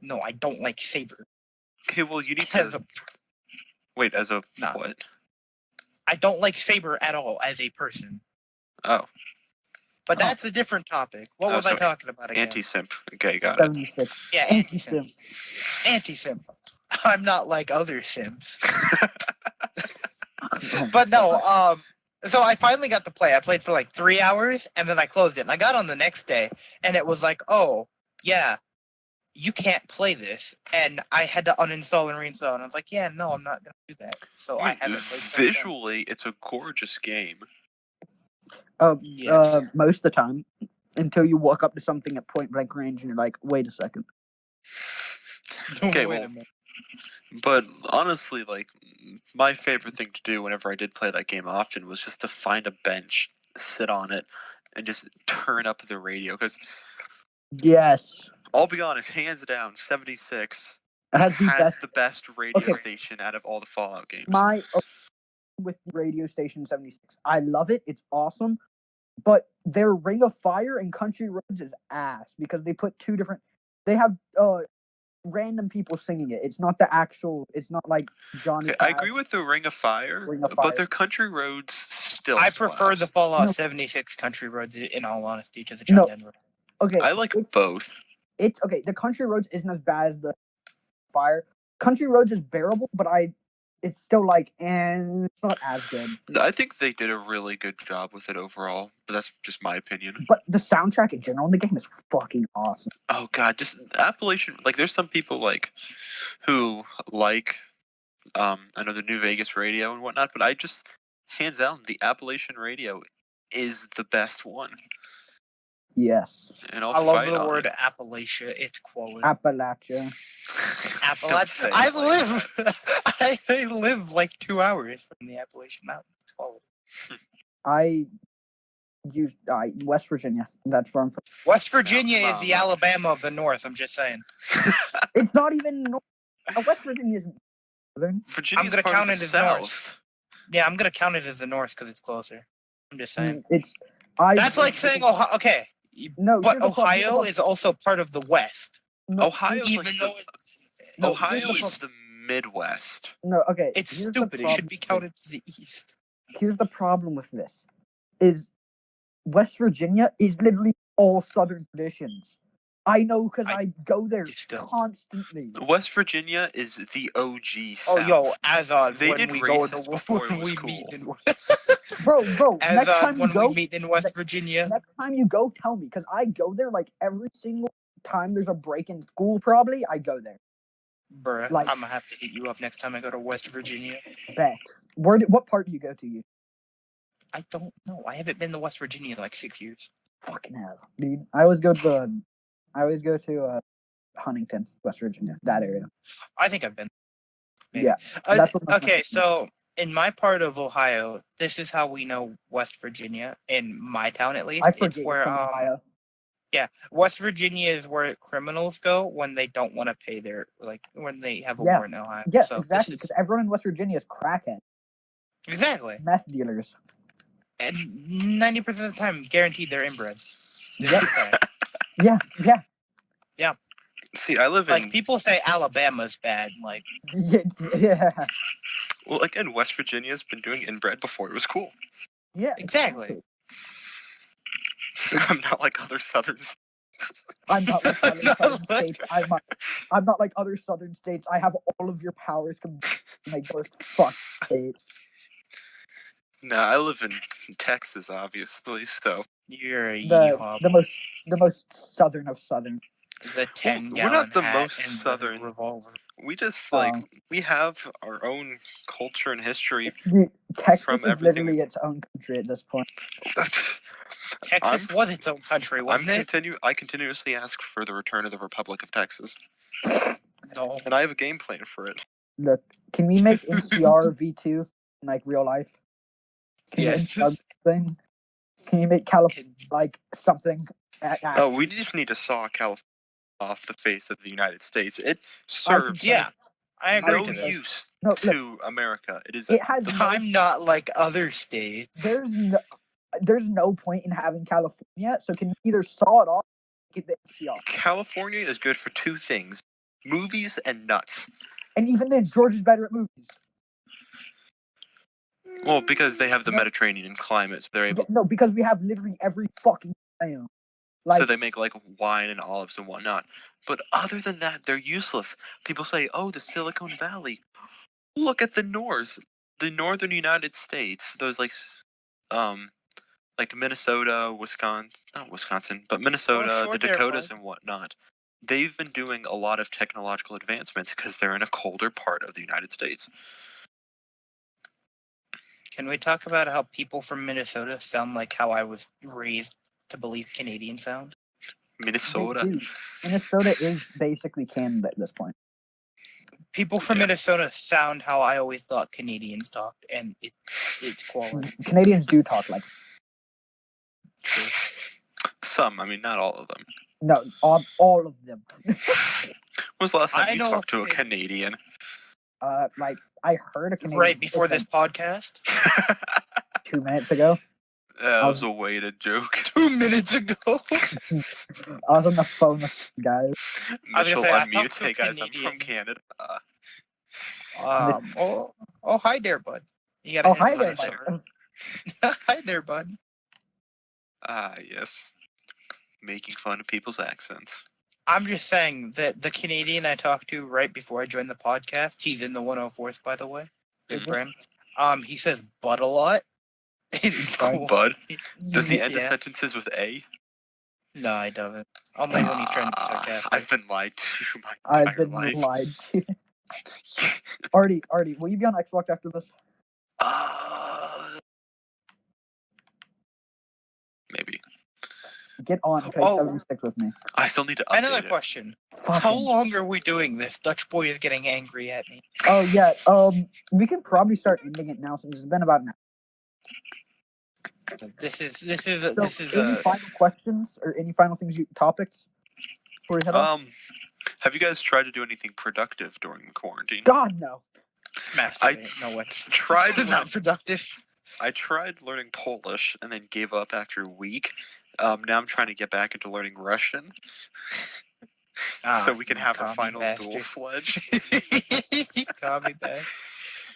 No, I don't like Saber. Okay, well you need to wait, as a what? I don't like Saber at all as a person. Oh. But that's a different topic. What was I talking about again? Anti-simp. Okay, got it. 76. Yeah, anti-simp. Anti-simp. I'm not like other simps. But no, so I finally got to play. I played for like 3 hours, and then I closed it. And I got on the next day, and it was like, oh, yeah, you can't play this, and I had to uninstall and reinstall, and I was like, yeah, no, I'm not gonna do that. So I haven't played since then. Visually, it's a gorgeous game. Yes. Most of the time, until you walk up to something at point blank range and you're like, wait a second. Okay, Wait well, a minute. but honestly, like, my favorite thing to do whenever I did play that game often was just to find a bench, sit on it, and just turn up the radio. Because Yes. I'll be honest, hands down, 76 Has the best radio station out of all the Fallout games. With the radio station 76, I love it. It's awesome. But their Ring of Fire and Country Roads is ass because they put two different. They have random people singing it. It's not the actual. It's not like Johnny. Okay, I agree with the Ring of Fire, but their Country Roads still. I prefer the Fallout 76 Country Roads, in all honesty, to the John Denver. Okay, I like both. It's okay. The Country Roads isn't as bad as the Fire. Country Roads is bearable, but it's still like, and it's not as good. I think they did a really good job with it overall, but that's just my opinion. But the soundtrack in general in the game is fucking awesome. Oh god, just Appalachian. Like, there's some people like who like, I know the New Vegas radio and whatnot, but I just hands down the Appalachian radio is the best one. Yes. And I love the word Appalachia. It's quality. Appalachia. Appalachia. I live like 2 hours from the Appalachian Mountains. It's quality. I use West Virginia. That's where I'm from. West Virginia is the Alabama of the North. I'm just saying. It's not even North. West Virginia isn't northern. I'm gonna count it as North. Yeah, I'm gonna count it as the North because it's closer. I'm just saying. That's like saying Ohio. Okay. No, but Ohio is also part of the West. No, Ohio is the Midwest. No, okay. It's stupid. It should be counted as the East. Here's the problem with this: is West Virginia is literally all Southern traditions. I know because I go there constantly. West Virginia is the OG South. Oh, yo, Azod, they when did we races go before when it was we cool. meet in bro. Azod, when we meet in West Virginia. Next time you go, tell me because I go there like every single time there's a break in school. Probably I go there. Bruh, I'm gonna have to hit you up next time I go to West Virginia. Bet. What part do you go to? You? I don't know. I haven't been to West Virginia in like 6 years. Fucking hell, dude. I always go to Huntington, West Virginia, that area. I think I've been. Maybe. Yeah. Okay, so in my part of Ohio, this is how we know West Virginia. In my town, at least, it's where Ohio. Yeah, West Virginia is where criminals go when they don't want to pay when they have a war in Ohio. Yes, so exactly. Because everyone in West Virginia is crackhead. Exactly. Meth dealers. And 90% of the time, guaranteed they're inbred. Yeah. See, I live in... people say Alabama's bad, like... Yeah. Well, again, West Virginia's been doing inbred before it was cool. Yeah, exactly. I'm not like other Southern states. I'm not like other Southern states. I'm not like other Southern states. I have all of your powers like those fuck states. No, I live in Texas, obviously, so... You're the most southern of southern. The 10-gallon We're not the hat most and southern. The revolver. We just we have our own culture and history. Texas is literally its own country at this point. Texas was its own country, wasn't it? I continuously ask for the return of the Republic of Texas. No. And I have a game plan for it. Look, can we make NCR V2 in like real life? Can you make California like something? We just need to saw California off the face of the United States. It serves I agree no use to to America. I'm not like other states. There's no point in having California, so can you either saw it off or get the NCR? California is good for two things: movies and nuts. And even then, Georgia's better at movies. Well, because they have the Mediterranean climate, so they're able... No, because we have literally every fucking thing. So they make like wine and olives and whatnot. But other than that, they're useless. People say, oh, the Silicon Valley. Look at the north. The northern United States. Those like Minnesota, Wisconsin. Not Wisconsin, but Minnesota, the Dakotas and whatnot. they've been doing a lot of technological advancements because they're in a colder part of the United States. Can we talk about how people from Minnesota sound like how I was raised to believe Canadians sound? Minnesota. Dude, Minnesota is basically Canada at this point. People from Minnesota sound how I always thought Canadians talked, and it's quality. Canadians do talk like. True. Some, I mean, not all of them. No, all of them. When was the last time I you know talked to a a kid- Canadian? Like I heard a Canadian Right before this podcast? 2 minutes ago. That was a weighted joke. 2 minutes ago. I was on the phone with guys. I was Mitchell gonna say, I unmutes. talked to a Hey guys, I'm Canadian. from Canada. Oh, hi there, bud. You gotta Hi handle there, this, bud. sir. Hi there, bud. Yes. Making fun of people's accents. I'm just saying that the Canadian I talked to right before I joined the podcast, he's in the 104th, by the way. Big brain. He says "bud" a lot. It's cool. Bud? Does he end the Yeah. sentences with A? No, he doesn't. Only when he's trying to be sarcastic. I've been lied to my I've entire been life. lied to. Artie, will you be on Xbox after this? Maybe. Get on, play 76 with me. I still need to update Another it. question. Fucking. How long are we doing this? Dutch boy is getting angry at me. Oh yeah. We can probably start ending it now since it's been about an hour. This is any final questions or any final topics before we head off? Have you guys tried to do anything productive during the quarantine? God no. Masturbate. No way. Tried It's not productive. I tried learning Polish and then gave up after a week. Now I'm trying to get back into learning Russision. So we can have a final dual Sledge. Call me back.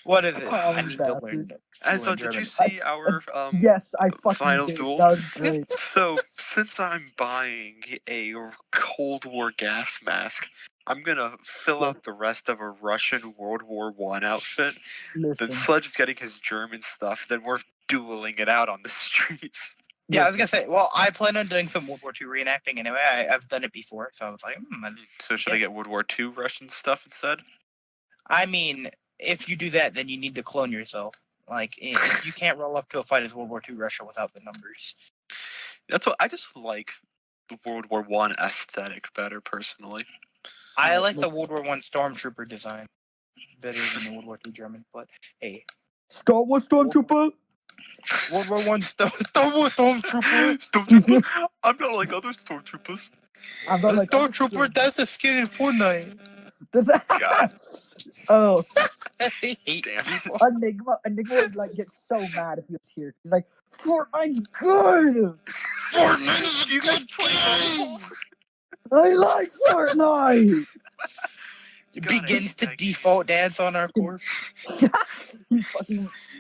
What is it? I need to learn. Azod, did you see our yes, I fucking final did. duel? That was great. So since I'm buying a Cold War gas mask, I'm gonna fill out the rest of a Russian World War I outfit. Then Listen. Sledge is getting his German stuff. Then we're dueling it out on the streets. Yeah, I was gonna say. Well, I plan on doing some World War II reenacting anyway. I've done it before, so I was like, So should I get World War II Russian stuff instead? I mean, if you do that, then you need to clone yourself. Like, if you can't roll up to a fight as World War II Russia without the numbers. That's what I just like the World War I aesthetic better personally. I like the World War I Stormtrooper design better than the World War II German, but hey. Star Wars Stormtrooper? World War I Star Wars Stormtrooper? Stormtrooper? I'm not like other Stormtroopers. I'm not like Stormtrooper, that's a skin in Fortnite. God. Oh. I hate Damn. people. Enigma would like get so mad if he was here. He's like, Fortnite's good! Fortnite! You guys play I like Fortnite! Begins to default dance on our corpse.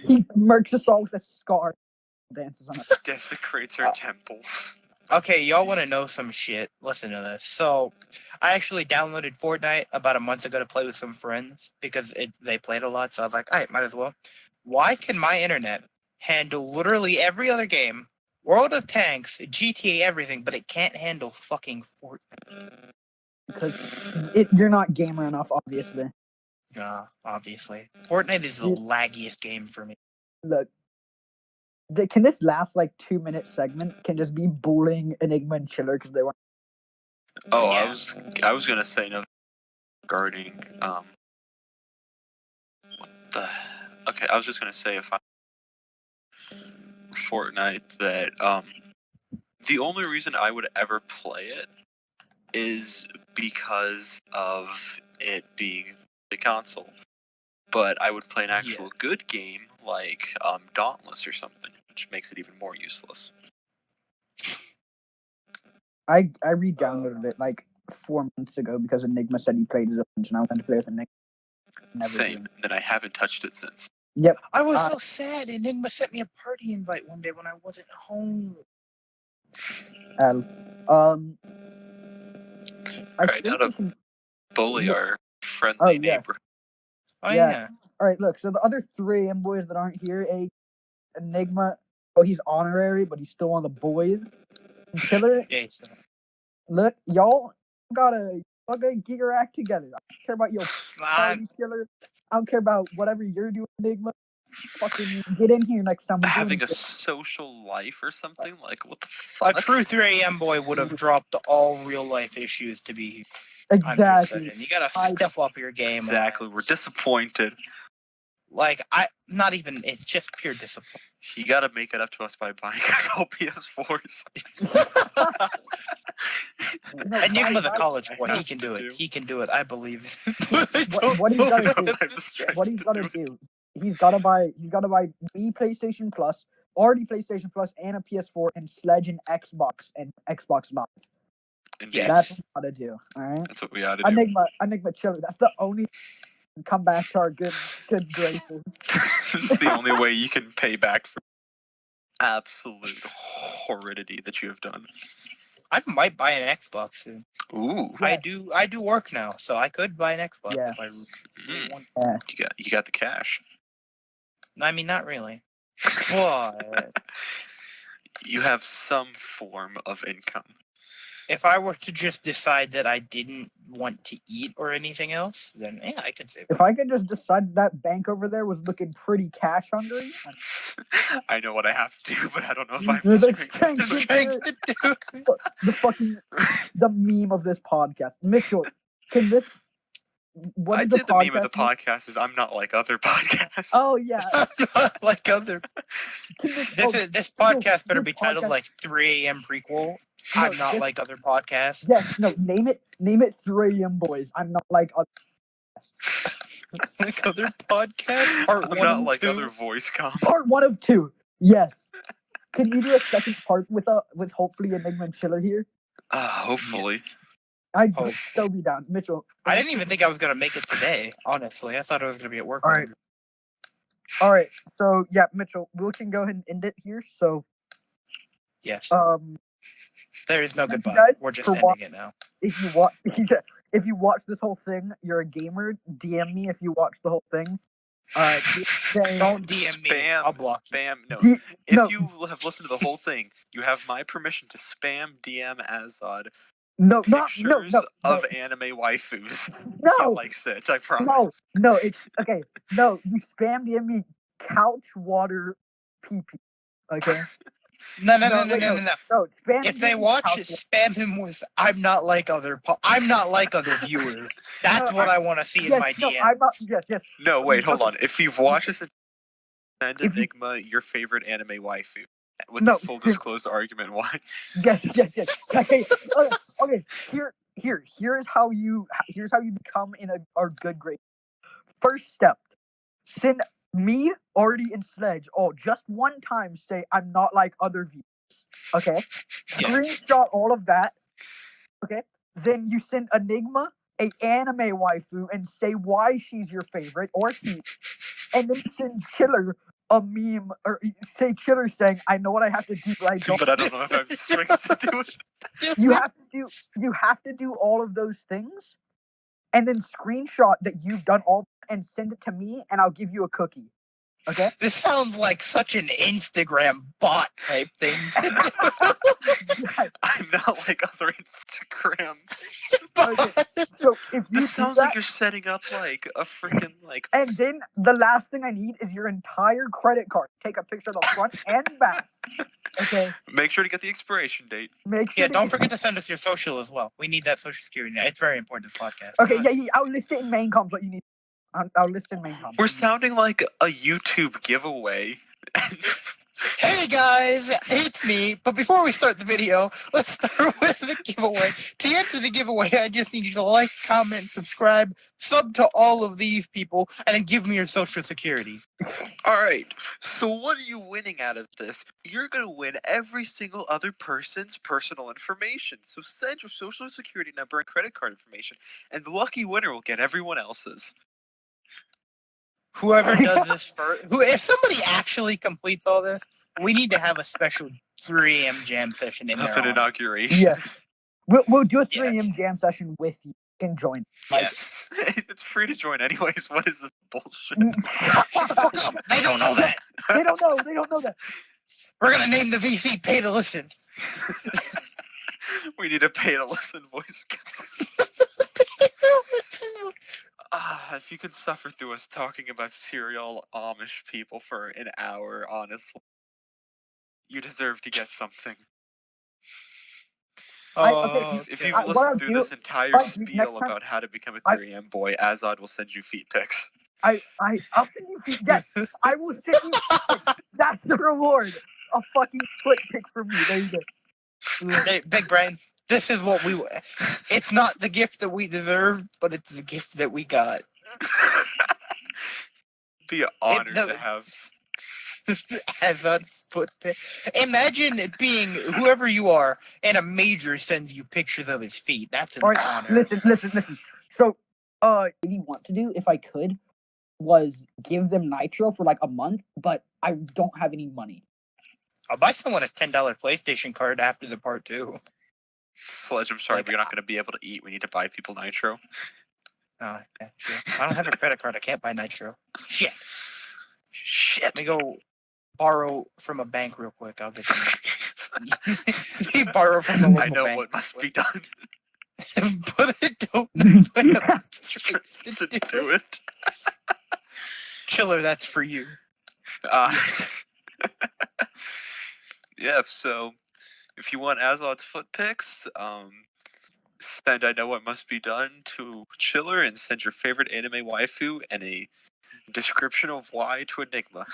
he murks us all with a scar. Dances on us. Desecrates our temples. Okay, y'all want to know some shit? Listen to this. So, I actually downloaded Fortnite about a month ago to play with some friends because they played a lot. So I was like, all right, might as well. Why can my internet handle literally every other game, World of Tanks, GTA, everything, but it can't handle fucking Fortnite? Because you're not gamer enough, obviously. Obviously. Fortnite is the laggiest game for me. Look. Can this last like 2-minute segment? Can just be bullying Enigma and Chiller because they weren't. Oh, Yeah. I was gonna say no regarding okay, I was just gonna say if I Fortnite that the only reason I would ever play it is because of it being the console. But I would play an actual good game like Dauntless or something, which makes it even more useless. I re-downloaded it like 4 months ago because Enigma said he played his own, and I wanted to play with Enigma. Same. Then I haven't touched it since. Yep. I was so sad. Enigma sent me a party invite one day when I wasn't home. Alright, now to bully our friendly neighbor. Oh yeah. All right, look. So the other 3 boys that aren't here, Enigma. Oh, he's honorary, but he's still one of the boys. And Chiller. Yeah, Look, y'all gotta get your act together. I don't care about your party killer. I don't care about whatever you're doing, Enigma. Fucking get in here next time. Having a social life or something? Like, what the fuck? A true 3 a.m. boy would have dropped all real life issues to be here. Exactly. You gotta step up your game. Exactly. We're disappointed. Like, it's just pure disappointment. You gotta make it up to us by buying us all PS4s. Enigma's a college boy. He can do it. He can do it. I believe. What he's gotta do? He's gotta buy me PlayStation Plus, already PlayStation Plus, and a PS4, and Sledge and Xbox Live. Indeed. That's what we gotta do. All right. That's what we gotta do. Enigma Chillin. That's the only come back to our good graces. It's the only way you can pay back for absolute horridity that you have done. I might buy an Xbox soon. Ooh. Yeah. I do work now, so I could buy an Xbox if I really want. Yeah. You got the cash. I mean, not really. What? You have some form of income. If I were to just decide that I didn't want to eat or anything else, then yeah, I could save. If I could just decide that bank over there was looking pretty cash hungry. I know what I have to do, but I don't know if I have the the strength to do it. The meme of this podcast. Mitchell, can this... I did the meme of the podcast is I'm not like other podcasts. Oh, yeah. Like other... This podcast better be titled like 3 a.m. prequel. No, I'm not like other podcasts. Yes, no, name it 3 a.m. boys. I'm not like other podcasts. Like other podcasts? Part I'm 1 not and like 2? other voice comp. Part 1 of 2. Yes. Can you do a second part with hopefully Enigma and Chiller here? Hopefully. I'd still be down. Mitchell. I didn't even think I was going to make it today, honestly. I thought I was going to be at work. All right. So, yeah, Mitchell, we can go ahead and end it here. So, yes. There is no goodbye. We're just ending it now. If you watch this whole thing, you're a gamer. DM me if you watch the whole thing. Don't DM me. I'll block spam. No. If you have listened to the whole thing, you have my permission to spam DM Azod. Pictures of anime waifus. No, like sit. I promise. No, it's okay. No, you spam DM me couch water PP. Okay. No. Spam if they watch it, spam him with "I'm not like other viewers." That's what I want to see in my DM. Yes. No, wait, hold on. If you've watched this, send Enigma your favorite anime waifu with a full disclosure argument why. Yes. Okay. Here's how you become in our good grade. First step: send me, Artie, and Sledge just one time say I'm not like other viewers. Okay? Screenshot all of that. Okay? Then you send Enigma a anime waifu and say why she's your favorite or he. And then send Chiller a meme or say Chiller saying, I know what I have to do, but I don't know if I have the strength to do it. You have to do all of those things and then screenshot that you've done all and send it to me and I'll give you a cookie. Okay. This sounds like such an Instagram bot type thing. I'm not like other Instagrams. Okay. So this sounds like you're setting up like a freaking like. And then the last thing I need is your entire credit card. Take a picture of the front and back. Okay. Make sure to get the expiration date. Don't forget to send us your social as well. We need that social security. It's very important to this podcast. Okay. Yeah. I'll list it in main comms. What you need. I'll list in main comms. We're sounding like a YouTube giveaway. Hey guys, it's me. But before we start the video, let's start with the giveaway. To enter the giveaway, I just need you to like, comment, subscribe, sub to all of these people, and then give me your social security. Alright, so what are you winning out of this? You're going to win every single other person's personal information. So send your social security number and credit card information, and the lucky winner will get everyone else's. Whoever does this first, if somebody actually completes all this, we need to have a special 3 a.m. jam session in there. An inauguration. Yes. We'll do a 3 a.m. jam session with you. You can join. Yes. It's free to join anyways. What is this bullshit? Shut the fuck up. They don't know that. They don't know that. We're going to name the VC Pay to Listen. We need to pay to listen voice. If you could suffer through us talking about serial Amish people for an hour, honestly, you deserve to get something. If you've listened through this entire spiel about how to become a 3am boy, Azod will send you feet pics. I'll send you feet. Yes, I will send you feet pics. That's the reward. A fucking foot pic from me. There you go. Hey, Big Brain, this is what we... It's not the gift that we deserved, but it's the gift that we got. Be honored to have... Azod foot pic. Imagine it being whoever you are, and a major sends you pictures of his feet. That's an honor. Listen. So, what I want to do, if I could, was give them nitro for like a month, but I don't have any money. I'll buy someone a $10 PlayStation card after the part 2. Sledge, I'm sorry, but you're not going to be able to eat. We need to buy people nitro. Oh, yeah, true. I don't have a credit card. I can't buy nitro. Shit. Let me go borrow from a bank real quick. I'll get some. Borrow from the local bank. I know what must be done. But I don't know to do it. Chiller, that's for you. Yeah, so if you want Azod's foot pics, send I know what must be done to Chiller and send your favorite anime waifu and a description of why to Enigma.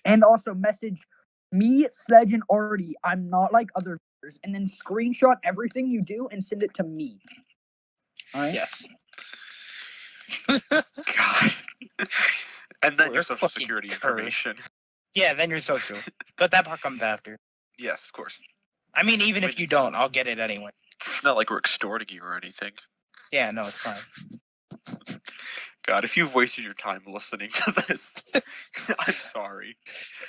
And also message me, Sledge, and Artie. I'm not like other viewers. And then screenshot everything you do and send it to me. Alright? Yes. God. And then your social security information. Yeah, then your social. But that part comes after. Yes, of course. I mean, even if you don't, I'll get it anyway. It's not like we're extorting you or anything. Yeah, no, it's fine. God, if you've wasted your time listening to this, I'm sorry.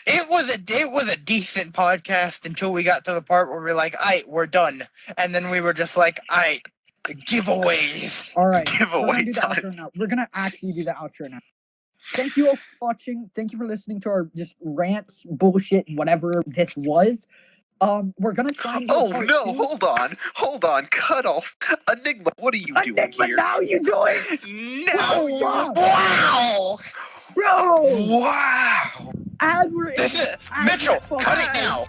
It was a decent podcast until we got to the part where we're like, "Aight, we're done," and then we were just like, "Aight, giveaways." All right, giveaway outro now. We're gonna actually do the outro now. Thank you all for watching. Thank you for listening to our just rants, bullshit, whatever this was. We're gonna try and hold on, cut off. Enigma, what are you doing here? Now you join. No, Wow, bro. Wow. As we're Mitchell, cut it now.